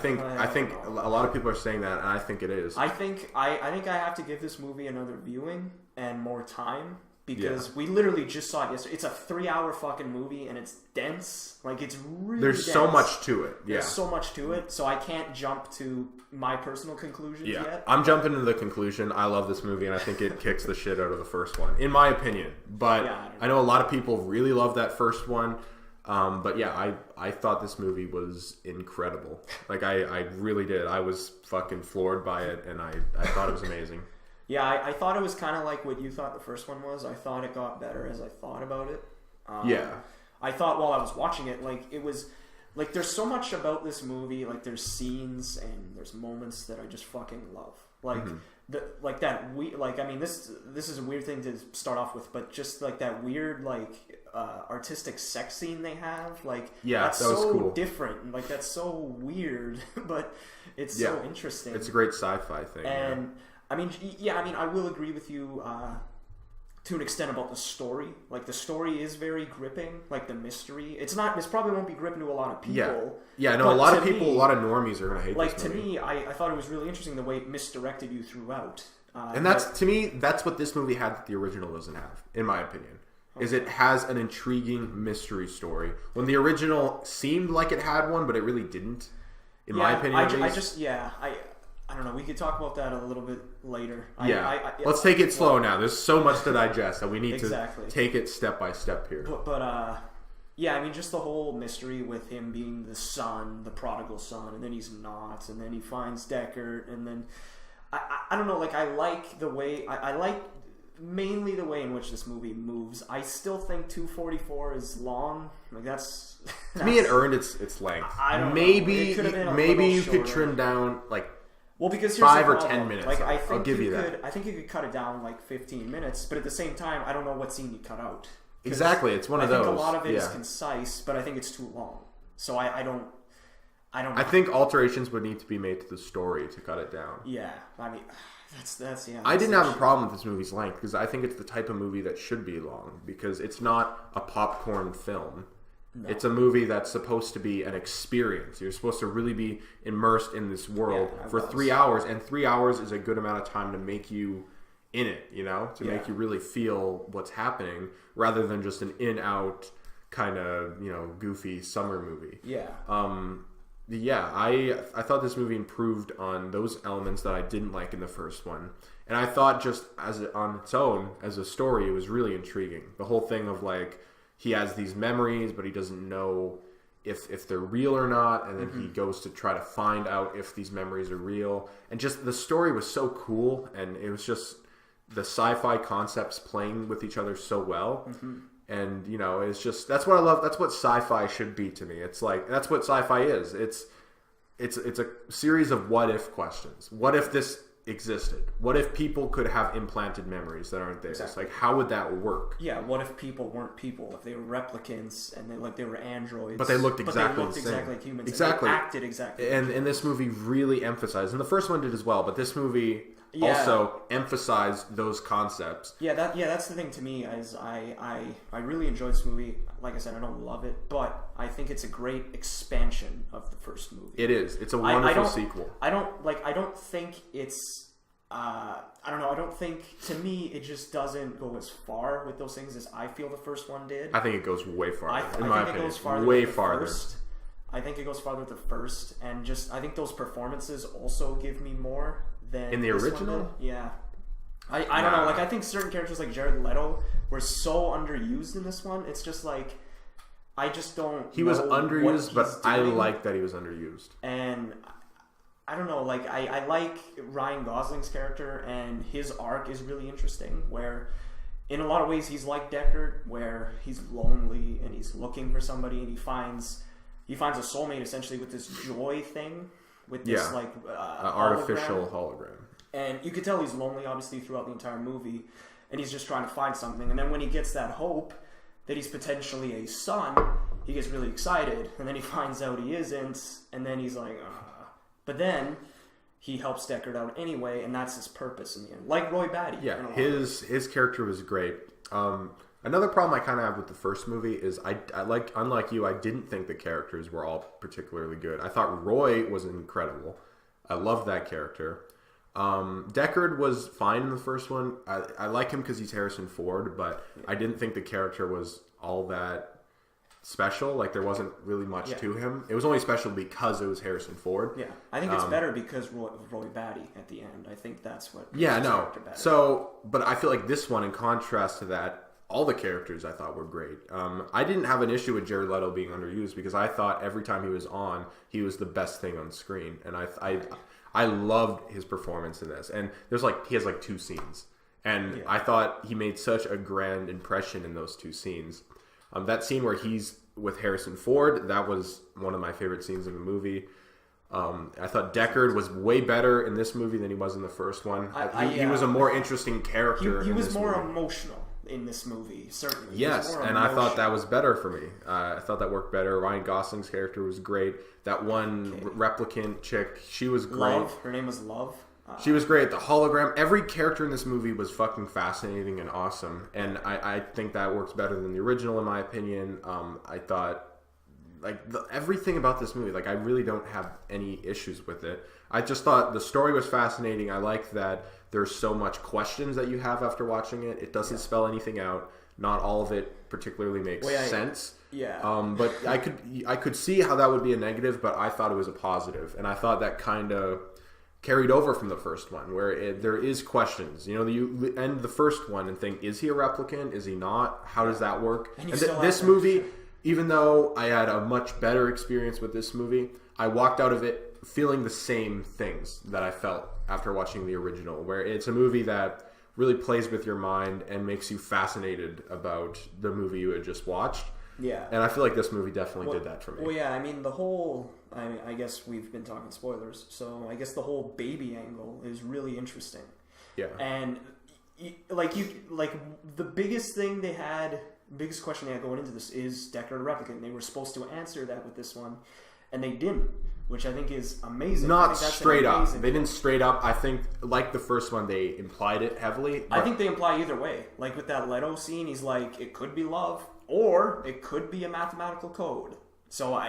think a lot of people are saying that, and I think it is. I think I have to give this movie another viewing and more time. Because we literally just saw it yesterday. It's a 3-hour fucking movie, and it's dense. Like, it's really There's dense. so much to it. Yeah. There's so much to it, so I can't jump to my personal conclusions yet. I'm jumping to the conclusion. I love this movie, and I think it kicks the shit out of the first one, in my opinion. But I know a lot of people really love that first one. But yeah, I thought this movie was incredible. Like, I really did. I was fucking floored by it, and I thought it was amazing. Yeah, I thought it was kind of like what you thought the first one was. I thought it got better as I thought about it. I thought while I was watching it, like, it was... Like, there's so much about this movie. Like, there's scenes and there's moments that I just fucking love. Like, I mean, this is a weird thing to start off with, but just, like, that weird, like, artistic sex scene they have. Like, that's so cool. Different. Like, that's so weird, but it's so interesting. It's a great sci-fi thing. And... I mean, I will agree with you to an extent about the story. Like, the story is very gripping. Like, the mystery. It's probably won't be gripping to a lot of people. Yeah, no, a lot of people, a lot of normies are going to hate this movie. Like, to me, I thought it was really interesting the way it misdirected you throughout. And to me, that's what this movie had that the original doesn't have, in my opinion. Okay. Is it has an intriguing mystery story. When the original seemed like it had one, but it really didn't, in my opinion. I don't know. We could talk about that a little bit later. Let's take it slow now. There's so much to digest that we need to take it step by step here. But I mean, just the whole mystery with him being the son, the prodigal son, and then he's not, and then he finds Deckard, and then I don't know. Like, I like the way I like mainly the way in which this movie moves. I still think 2:44 is long. Like, that's to me, it earned its length. I don't know. Maybe you could trim down like. Well, because 5 or 10 minutes. Like, I'll give you that. I think you could cut it down like 15 minutes, but at the same time, I don't know what scene you cut out. Exactly, it's one of those. I think a lot of it is concise, but I think it's too long. So I don't. I think alterations would need to be made to the story to cut it down. Yeah, I mean, that's I didn't have a problem with this movie's length because I think it's the type of movie that should be long because it's not a popcorn film. No. It's a movie that's supposed to be an experience. You're supposed to really be immersed in this world for 3 hours, and 3 hours is a good amount of time to make you in it, to make you really feel what's happening, rather than just an in-out kind of, goofy summer movie. Yeah. I thought this movie improved on those elements that I didn't like in the first one. And I thought just on its own, as a story, it was really intriguing. The whole thing of, like, he has these memories, but he doesn't know if they're real or not, and then he goes to try to find out if these memories are real. And just the story was so cool, and it was just the sci-fi concepts playing with each other so well. And, it's just, that's what I love. That's what sci-fi should be to me. It's like, that's what sci-fi is. It's a series of what-if questions. What if this existed? What if people could have implanted memories that aren't theirs? Exactly. Like, how would that work? Yeah, what if people weren't people? If they were replicants and they were androids, but they looked exactly like humans. Exactly, and they acted exactly. And this movie really emphasized, and the first one did as well, but this movie also emphasized those concepts. That's the thing to me is I really enjoyed this movie. Like I said, I don't love it, but I think it's a great expansion of the first movie. It is. It's a wonderful sequel. I don't think it's I don't know. I don't think, to me, it just doesn't go as far with those things as I feel the first one did. I think it goes way farther. I think it goes farther way farther. I think it goes farther with the first, and just I think those performances also give me more than in the original. Yeah, I don't know. Like, I think certain characters like Jared Leto were so underused in this one. It's just like I just don't. He was know underused, what but he's I doing. like that he was underused. And I don't know, like I like Ryan Gosling's character, and his arc is really interesting. Where in a lot of ways he's like Deckard, where he's lonely and he's looking for somebody, and he finds a soulmate essentially with this joy thing, with this artificial hologram. And you could tell he's lonely, obviously, throughout the entire movie, and he's just trying to find something. And then when he gets that hope that he's potentially a son, he gets really excited, and then he finds out he isn't, and then he's like, ugh. But then he helps Deckard out anyway, and that's his purpose in the end. Like Roy Batty. Yeah, his character was great. Another problem I kind of have with the first movie is unlike you, I didn't think the characters were all particularly good. I thought Roy was incredible. I loved that character. Deckard was fine in the first one. I like him because he's Harrison Ford, but I didn't think the character was all that special. Like, there wasn't really much to him. It was only special because it was Harrison Ford. Yeah, I think it's better because Roy Batty at the end. I think that's what makes his character better. So, but I feel like this one, in contrast to that, all the characters I thought were great. I didn't have an issue with Jared Leto being underused because I thought every time he was on, he was the best thing on screen, and I loved his performance in this. And he has 2 scenes, and I thought he made such a grand impression in those 2 scenes. That scene where he's with Harrison Ford, that was one of my favorite scenes in the movie. I thought Deckard was way better in this movie than he was in the first one. He was a more interesting character. He was more emotional in this movie, certainly. Yes, and I thought that was better for me. I thought that worked better. Ryan Gosling's character was great. That one replicant chick, she was great. Love. Her name was Love. She was great. The hologram. Every character in this movie was fucking fascinating and awesome. And I think that works better than the original, in my opinion. I thought, everything about this movie, I really don't have any issues with it. I just thought the story was fascinating. I like that there's so much questions that you have after watching it. It doesn't spell anything out. Not all of it particularly makes sense. Yeah. But I could see how that would be a negative, but I thought it was a positive. And I thought that kind of carried over from the first one, where there is questions. You end the first one and think, is he a replicant? Is he not? How does that work? And this movie, even though I had a much better experience with this movie, I walked out of it feeling the same things that I felt after watching the original, where it's a movie that really plays with your mind and makes you fascinated about the movie you had just watched. Yeah. And I feel like this movie definitely did that for me. Well, yeah, I guess we've been talking spoilers, so I guess the whole baby angle is really interesting. Yeah. And the biggest question they had going into this is Deckard a replicant. And they were supposed to answer that with this one, and they didn't, which I think is amazing. Not straight up. They didn't straight up. I think, like the first one, they implied it heavily. I think they imply either way. Like with that Leto scene, he's like, it could be love, or it could be a mathematical code. So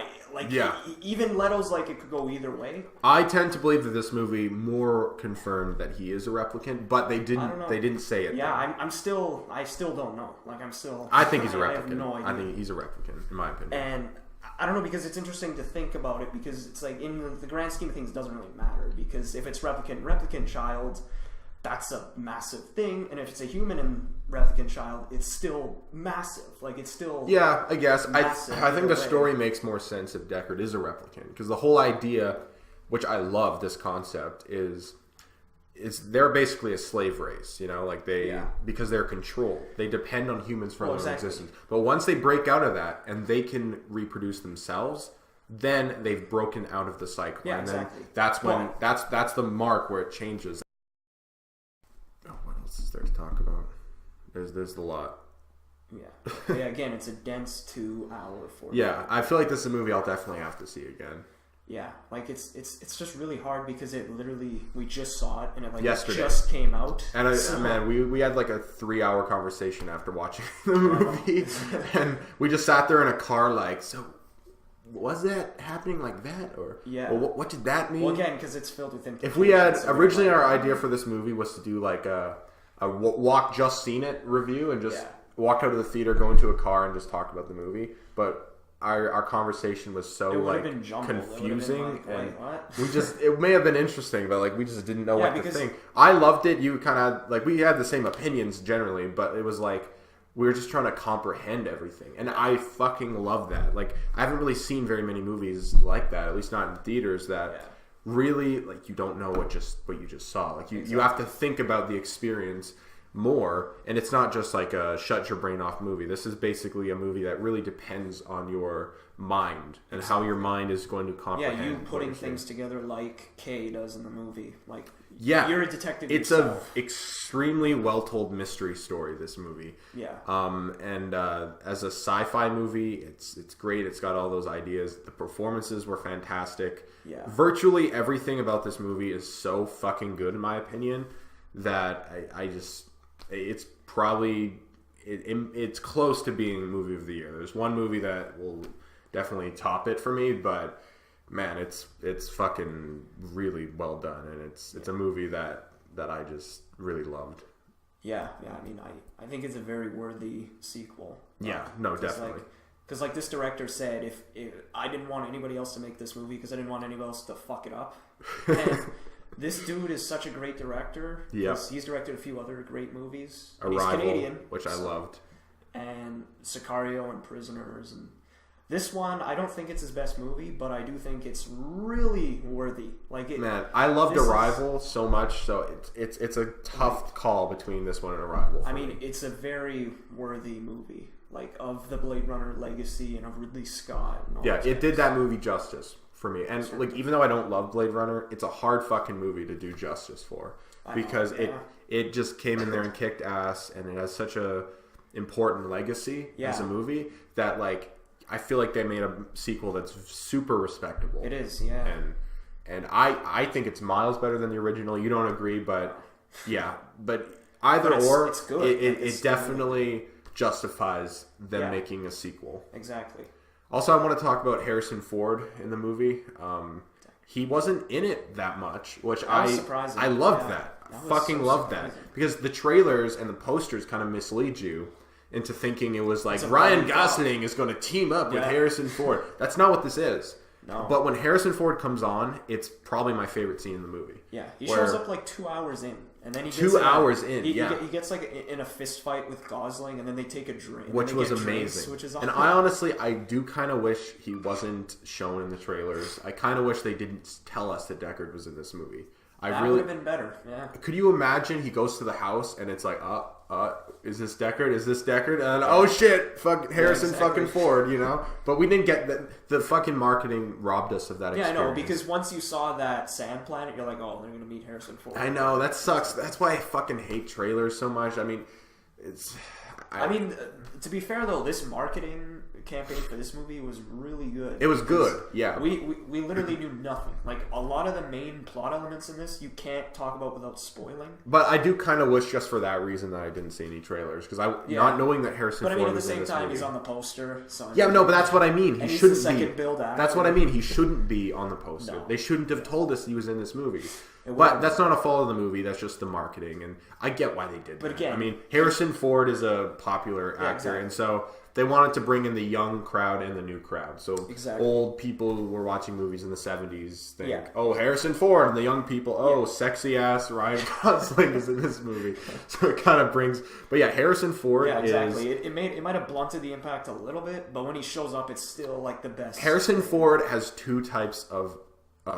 even Leto's like, it could go either way. I tend to believe that this movie more confirmed that he is a replicant, but they didn't say it. Yeah, I still don't know. I think he's a replicant. I have no idea. I think he's a replicant, in my opinion. And I don't know, because it's interesting to think about it, because it's like, in the grand scheme of things, it doesn't really matter, because if it's replicant child, that's a massive thing, and if it's a human and replicant child, it's still massive. It's still I guess. I think the story makes more sense if Deckard is a replicant, because the whole idea, which I love this concept, is they're basically a slave race, because they're controlled. They depend on humans for their existence. But once they break out of that and they can reproduce themselves, then they've broken out of the cycle. Yeah, and then exactly. that's when that's the mark where it changes. What else is there to talk about? There's a lot. Yeah. Again, it's a dense 2-hour format. Yeah, I feel like this is a movie I'll definitely have to see again. Yeah, it's just really hard, because it literally, we just saw it, and it yesterday. It just came out. And we had a 3-hour conversation after watching the movie, and we just sat there in a car so was that happening like that, or what did that mean? Well, again, because it's filled with if we had originally, our idea for this movie was to do a walk just seen it review, and just walk out of the theater, go into a car, and just talk about the movie, but our conversation was so confusing, and it may have been interesting, but we just didn't know what to think. I loved it. You kind of we had the same opinions generally, but it was we were just trying to comprehend everything. And I fucking love that. Like, I haven't really seen very many movies like that, at least not in theaters, that really, like, you don't know what you just saw. Like, you have to think about the experience more, and it's not just like a shut your brain off movie. This is basically a movie that really depends on your mind and how your mind is going to comprehend. Yeah, you putting things together like Kay does in the movie. Like, yeah, you're a detective it's yourself. It's a extremely well-told mystery story, this movie. Yeah. And as a sci-fi movie, it's great. It's got all those ideas. The performances were fantastic. Yeah. Virtually everything about this movie is so fucking good, in my opinion, that it's probably it's close to being movie of the year. There's one movie that will definitely top it for me, but man, it's fucking really well done, and it's a movie that I just really loved. Yeah. I mean, I think it's a very worthy sequel. Yeah, no, definitely. Because like this director said, if I didn't want anybody else to make this movie because I didn't want anybody else to fuck it up. And this dude is such a great director. Yeah, he's directed a few other great movies. Arrival, he's Canadian, which I loved, and Sicario and Prisoners, and this one I don't think it's his best movie, but I do think it's really worthy. Man, I loved Arrival so much, so it's a tough call between this one and Arrival. I mean, it's a very worthy movie, like of the Blade Runner legacy and of Ridley Scott. And all it did that movie justice for me, and like, even though I don't love Blade Runner, it's a hard fucking movie to do justice for, because it just came in there and kicked ass, and it has such a important legacy as a movie that, like, I feel like they made a sequel that's super respectable. It is, yeah. And I think it's miles better than the original. You don't agree, but yeah, but either or, it's good. It definitely justifies them making a sequel. Exactly. Also, I want to talk about Harrison Ford in the movie. He wasn't in it that much, which I loved that. I fucking loved that. Because the trailers and the posters kind of mislead you into thinking it was like Ryan Gosling is going to team up with Harrison Ford. That's not what this is. No. But when Harrison Ford comes on, it's probably my favorite scene in the movie. Yeah, he shows up like 2 hours in, and then he gets he gets like in a fist fight with Gosling, and then they take a drink, which was amazing. Which is awesome. And I honestly do kind of wish he wasn't shown in the trailers. I kind of wish they didn't tell us that Deckard was in this movie. That would have been better. Yeah. Could you imagine he goes to the house and it's like, is this Deckard? Is this Deckard? And oh shit, fuck Harrison fucking Ford, you know? But we didn't get the fucking marketing robbed us of that experience. Yeah, I know, because once you saw that sand planet, you're like, oh, they're gonna meet Harrison Ford. I know, that sucks. That's why I fucking hate trailers so much. I mean, to be fair though, this marketing campaign for this movie was really good. It was good, yeah. We literally knew nothing. Like, a lot of the main plot elements in this you can't talk about without spoiling. But I do kind of wish, just for that reason, that I didn't see any trailers, because not knowing that Harrison Ford was in this movie. But I mean, at the same time, he's on the poster. So but that's what I mean. He shouldn't he's the second build actor. That's what I mean. He shouldn't be on the poster. No. They shouldn't have told us he was in this movie. But that's not a fault of the movie. That's just the marketing, and I get why they did that. But again, I mean, Harrison Ford is a popular actor, and so they wanted to bring in the young crowd and the new crowd. So old people who were watching movies in the 70s think, oh, Harrison Ford, and the young people, sexy ass Ryan Gosling is in this movie. So it kind of brings, but yeah, Harrison Ford exactly. It might have blunted the impact a little bit, but when he shows up, it's still like the best. Harrison Ford has two types of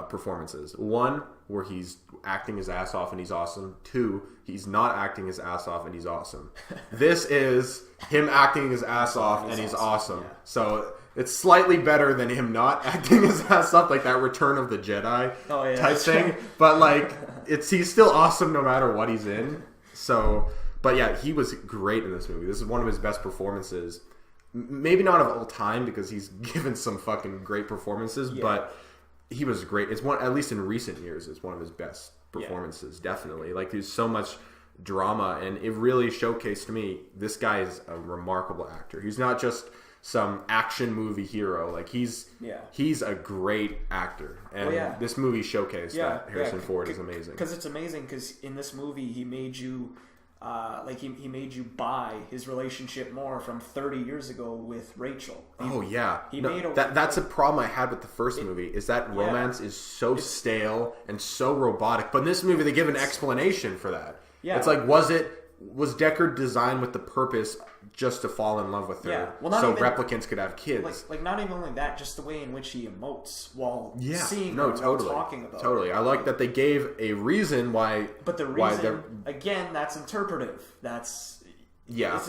performances. One, where he's acting his ass off and he's awesome. Two, he's not acting his ass off and he's awesome. This is him acting his ass off and he's awesome. Yeah. So it's slightly better than him not acting his ass off, like that Return of the Jedi type thing. But like, he's still awesome no matter what he's in. So, but yeah, he was great in this movie. This is one of his best performances. Maybe not of all time, because he's given some fucking great performances, but he was great. It's one, at least in recent years, it's one of his best performances, definitely. Like, there's so much drama, and it really showcased to me, this guy is a remarkable actor. He's not just some action movie hero. Like, he's a great actor. And this movie showcased that Harrison Ford is amazing. Because it's amazing, because in this movie, he made you... he made you buy his relationship more from 30 years ago with Rachel. That's a problem I had with the first movie, is that romance is so stale and so robotic. But in this movie, they give an explanation for that. Yeah. It's like, was it was Deckard designed with the purpose just to fall in love with her? Yeah. Well, so replicants could have kids. Like not even like that, just the way in which he emotes while seeing no, her, totally, while talking about totally. her. I like that they gave a reason why. But the reason, again, that's interpretive. That's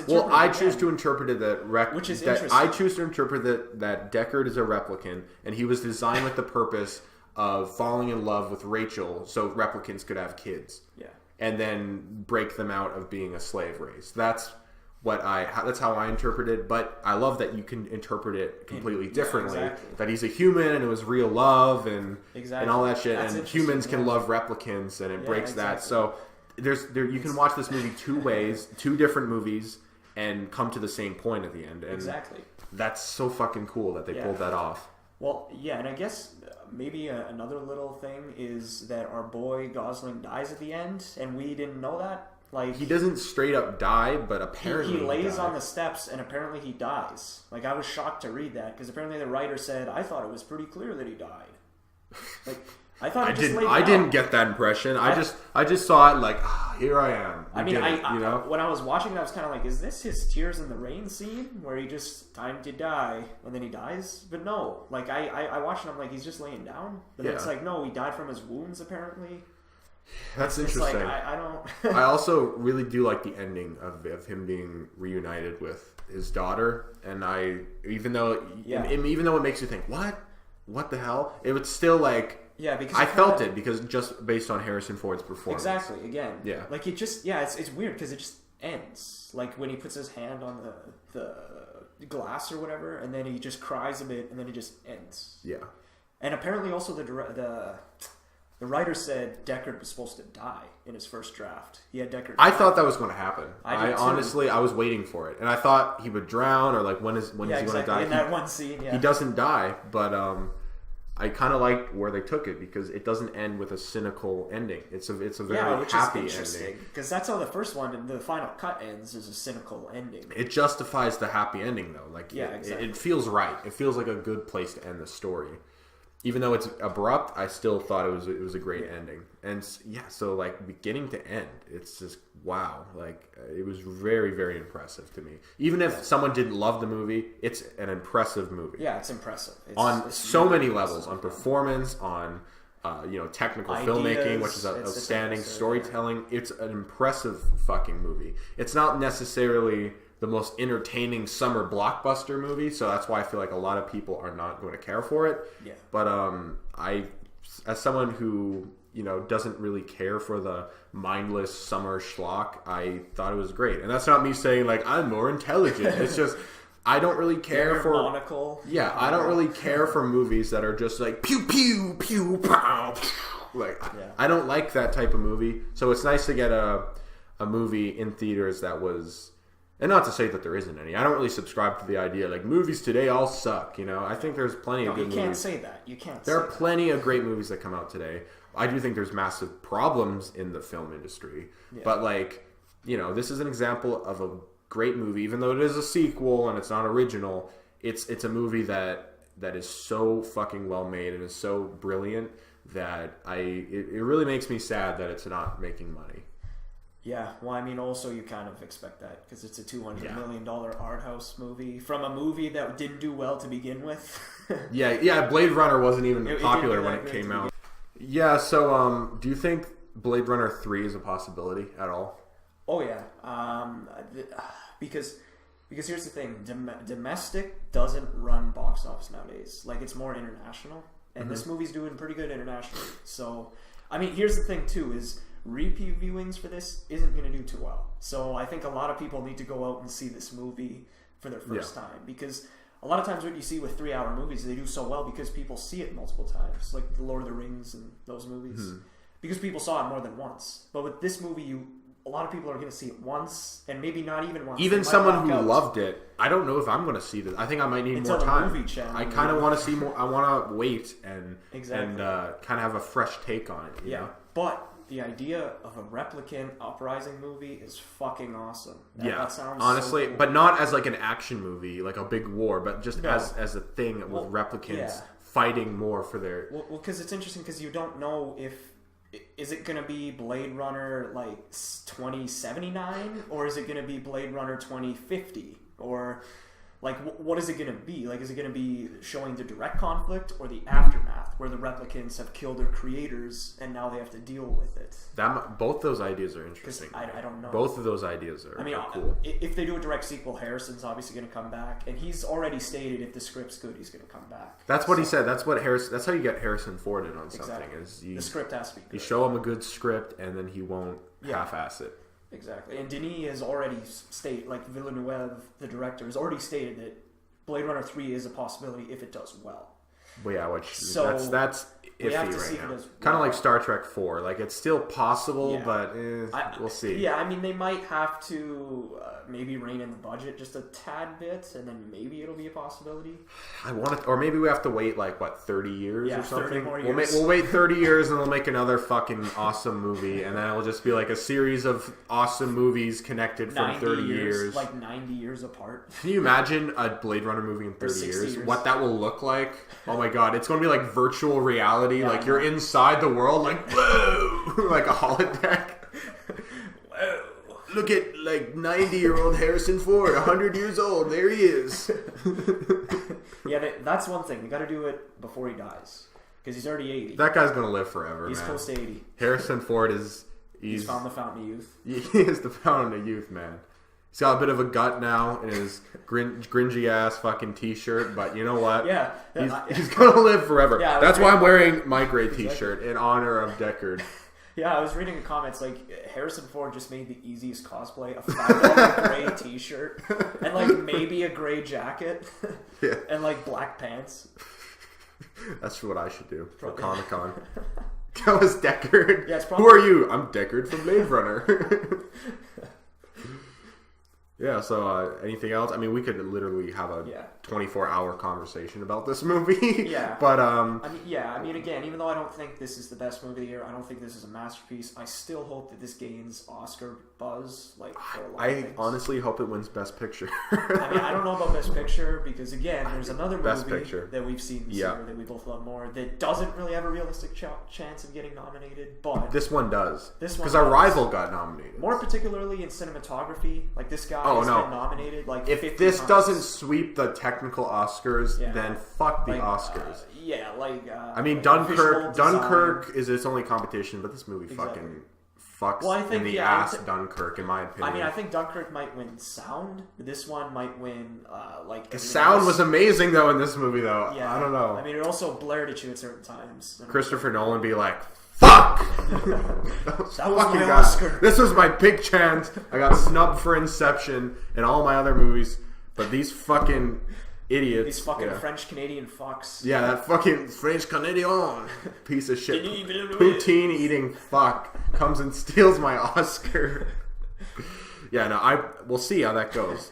Well, I choose to interpret it which is that interesting. I choose to interpret that Deckard is a replicant, and he was designed with the purpose of falling in love with Rachel, so replicants could have kids. Yeah. And then break them out of being a slave race. That's how I interpret it. But I love that you can interpret it completely differently. Exactly. That he's a human and it was real love and all that shit. That's and humans can love replicants, and it breaks that. So you can watch this movie two ways, two different movies, and come to the same point at the end. And that's so fucking cool that they pulled that off. Well, yeah, and I guess maybe another little thing is that our boy Gosling dies at the end, and we didn't know that. Like, he doesn't straight up die, but apparently he lays on the steps, and apparently he dies. Like, I was shocked to read that because apparently the writer said, "I thought it was pretty clear that he died." Like, I thought I didn't get that impression. I just saw it like, here I am. When I was watching it, I was kind of like, is this his Tears in the Rain scene where he just time to die and then he dies? But no, like I watched it, I'm like, he's just laying down. But it's like, no, he died from his wounds apparently. That's interesting. Like, I don't. I also really do like the ending of him being reunited with his daughter, and even though it makes you think, what the hell? It was still like. Yeah, because I felt it because just based on Harrison Ford's performance. Exactly. Again. Yeah. Like it just it's weird because it just ends. Like when he puts his hand on the glass or whatever, and then he just cries a bit, and then it just ends. Yeah. And apparently, also the writer said Deckard was supposed to die in his first draft. He had Deckard. I thought that was going to happen. I honestly, I was waiting for it, and I thought he would drown or like when is he going to die? In that one scene, he doesn't die, but I kind of liked where they took it because it doesn't end with a cynical ending. It's a very happy ending. Because that's how the first one, the final cut ends, is a cynical ending. It justifies the happy ending though. Like exactly. It feels right. It feels like a good place to end the story. Even though it's abrupt, I still thought it was a great ending. And so like beginning to end, it's just wow. Like it was very, very impressive to me. Even if someone didn't love the movie, it's an impressive movie. Yeah, it's impressive. It's so many levels, on performance, on technical filmmaking, which is outstanding, storytelling. It's an impressive fucking movie. It's not necessarily the most entertaining summer blockbuster movie, so that's why I feel like a lot of people are not going to care for it. Yeah. But as someone who doesn't really care for the mindless summer schlock, I thought it was great. And that's not me saying like I'm more intelligent. It's just I don't really care for monocle. Yeah, I don't really care for movies that are just like pew pew pew pow. Like I don't like that type of movie. So it's nice to get a movie in theaters that was. And not to say that there isn't any. I don't really subscribe to the idea like movies today all suck. I think there's plenty of good movies. You can't say that. You can't. There are plenty of great movies that come out today. I do think there's massive problems in the film industry, but this is an example of a great movie. Even though it is a sequel and it's not original, it's a movie that is so fucking well made and is so brilliant that it really makes me sad that it's not making money. Yeah, well, I mean, also you kind of expect that because it's a $200 million art house movie from a movie that didn't do well to begin with. yeah. Blade Runner wasn't even popular when it came out. Yeah, so do you think Blade Runner 3 is a possibility at all? Oh yeah, because here's the thing: domestic doesn't run box office nowadays. Like it's more international, and this movie's doing pretty good internationally. So, I mean, here's the thing too: is repeat viewings for this isn't going to do too well. So I think a lot of people need to go out and see this movie for their first time because a lot of times what you see with 3-hour movies, they do so well because people see it multiple times, like The Lord of the Rings and those movies, because people saw it more than once. But with this movie, a lot of people are going to see it once and maybe not even once. Even someone who loved it, I don't know if I'm going to see this. I think I might need more time. Movie channel, I kind of want to see more. I want to wait and kind of have a fresh take on it. You know? But the idea of a replicant uprising movie is fucking awesome. That sounds honestly, so cool. But not as like an action movie, like a big war, but just as a thing with replicants fighting more for their. Well, because it's interesting because you don't know if is it going to be Blade Runner like 2079, or is it going to be Blade Runner 2050, or like what is it going to be? Like, is it going to be showing the direct conflict or the aftermath, where the replicants have killed their creators and now they have to deal with it? Both those ideas are interesting. I don't know. Both of those ideas are, I mean, are cool. If they do a direct sequel, Harrison's obviously going to come back, and he's already stated if the script's good, he's going to come back. That's what he said. That's what Harrison. That's how you get Harrison Ford in on something. Exactly. Is The script has to be good. You show him a good script, and then he won't half-ass it. Exactly. And Denis has already stated, like Villeneuve, the director, has already stated that Blade Runner 3 is a possibility if it does well. Well, yeah, that's iffy right now. Kind of like Star Trek 4. Like, it's still possible, but we'll see. Yeah, I mean, they might have to maybe rein in the budget just a tad bit, and then maybe it'll be a possibility. I want it, or maybe we have to wait, like, 30 years or something? 30 more years. We'll wait 30 years, and they'll make another fucking awesome movie, and then it'll just be like a series of awesome movies connected from 30 years. Like 90 years apart. Can you imagine a Blade Runner movie in 30 years? What that will look like? Oh my god, it's going to be like virtual reality. Yeah, like you're inside the world, like whoa, like a holodeck. Whoa. Look at like 90-year-old Harrison Ford, 100 years old. There he is. Yeah, that's one thing. They got to do it before he dies, because he's already 80. That guy's gonna live forever. He's close to 80. Harrison Ford is. He's found the fountain of youth. He is the fountain of youth, man. He's got a bit of a gut now in his gringy ass fucking t-shirt, but you know what? Yeah, he's gonna live forever. Yeah, that's why I'm wearing my gray t-shirt exactly. In honor of Deckard. Yeah, I was reading the comments like Harrison Ford just made the easiest cosplay: a $5 gray t-shirt and like maybe a gray jacket, and like black pants. That's what I should do for Comic-Con. That was Deckard. Yeah, Who are you? I'm Deckard from Blade Runner. Yeah, so anything else? I mean, we could literally have a 24-hour conversation about this movie. Yeah. But, I mean, again, even though I don't think this is the best movie of the year, I don't think this is a masterpiece, I still hope that this gains Oscar buzz, like, for a lot of things. Honestly hope it wins Best Picture. I mean, I don't know about Best Picture, because, again, there's another movie that we've seen this year that we both love more that doesn't really have a realistic chance of getting nominated, but... This one does. Because Arrival got nominated. More particularly in cinematography. Like, this guy has been nominated, like, if this doesn't sweep the technical Oscars, then fuck the Oscars. I mean, Dunkirk is its only competition, but this movie fucking fucks in the ass Dunkirk, in my opinion. I mean, I think Dunkirk might win sound. This one might win, the sound was amazing, though, in this movie, though. Yeah. I don't know. I mean, it also blared at you at certain times. Christopher Nolan be like, fuck! That was my Oscar. This was my big chance. I got snubbed for Inception and all my other movies, but these fucking idiots. These fucking French-Canadian fucks. Yeah, that fucking French-Canadian piece of shit. Poutine-eating fuck comes and steals my Oscar. Yeah, no, we'll see how that goes.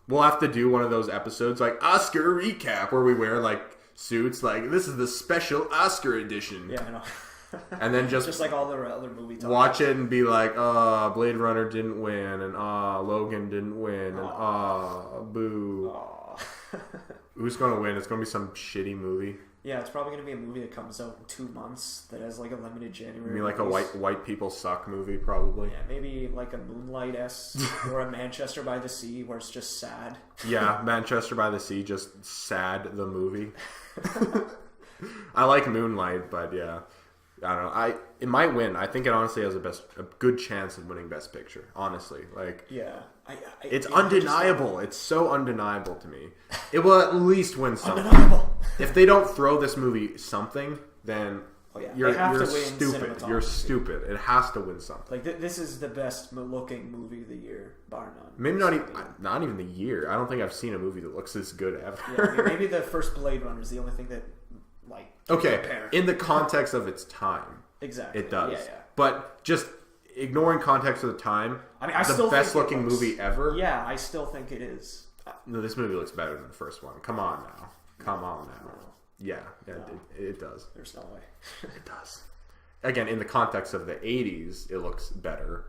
We'll have to do one of those episodes like Oscar recap where we wear like suits like this is the special Oscar edition. Yeah, I know. And then just like all the other movies. Watch it and be like, Blade Runner didn't win, and Logan didn't win, and boo. Who's gonna win? It's gonna be some shitty movie. Yeah, it's probably gonna be a movie that comes out in 2 months that has like a limited January. You mean like a white people suck movie, probably? Yeah, maybe like a Moonlight-esque or a Manchester by the Sea where it's just sad. Yeah, Manchester by the Sea, just sad the movie. I like Moonlight, but yeah. I don't know. It might win. I think it honestly has a good chance of winning Best Picture. Honestly, like it's undeniable. It's so undeniable to me. It will at least win something. Undeniable. If they don't throw this movie something, then you're stupid. You're stupid. It has to win something. Like this is the best looking movie of the year, bar none. Maybe not even the year. I don't think I've seen a movie that looks this good ever. Yeah, I mean, maybe the first Blade Runner is the only thing that. In the context of its time, exactly, it does. Yeah. But just ignoring context of the time, I mean, the best looking movie ever. Yeah, I still think it is. No, this movie looks better than the first one. Come on now. Yeah, it does. There's no way. It does. Again, in the context of the 80s, it looks better.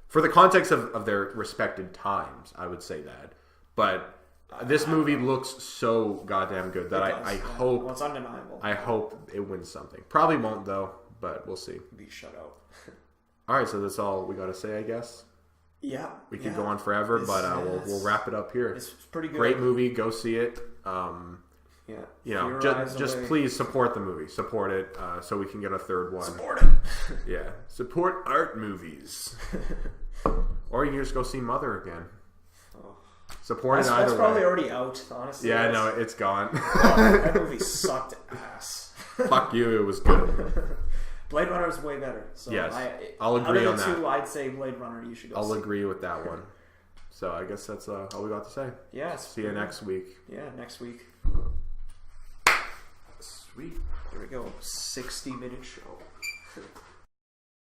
For the context of their respected times, I would say that. But this movie looks so goddamn good that I hope... Well, it's undeniable. I hope it wins something. Probably won't, though. but we'll see. Be shut out. All right, so that's all we got to say, I guess. Yeah, we could go on forever, but we'll wrap it up here. It's pretty good. Great movie. Go see it. Yeah, you know, just please support the movie. Support it so we can get a third one. Support it. Yeah, support art movies. Or you can just go see Mother again. Oh. Support it either way. That's probably already out, honestly. Yeah, no, it's gone. That movie sucked ass. Fuck you, it was good. Blade Runner is way better. So yes, I'll agree on that. Out of the two, I'd say Blade Runner you should go see. I'll agree with that one. So I guess that's all we got to say. Yeah. See you next week. Yeah, next week. Sweet. There we go. 60-minute show.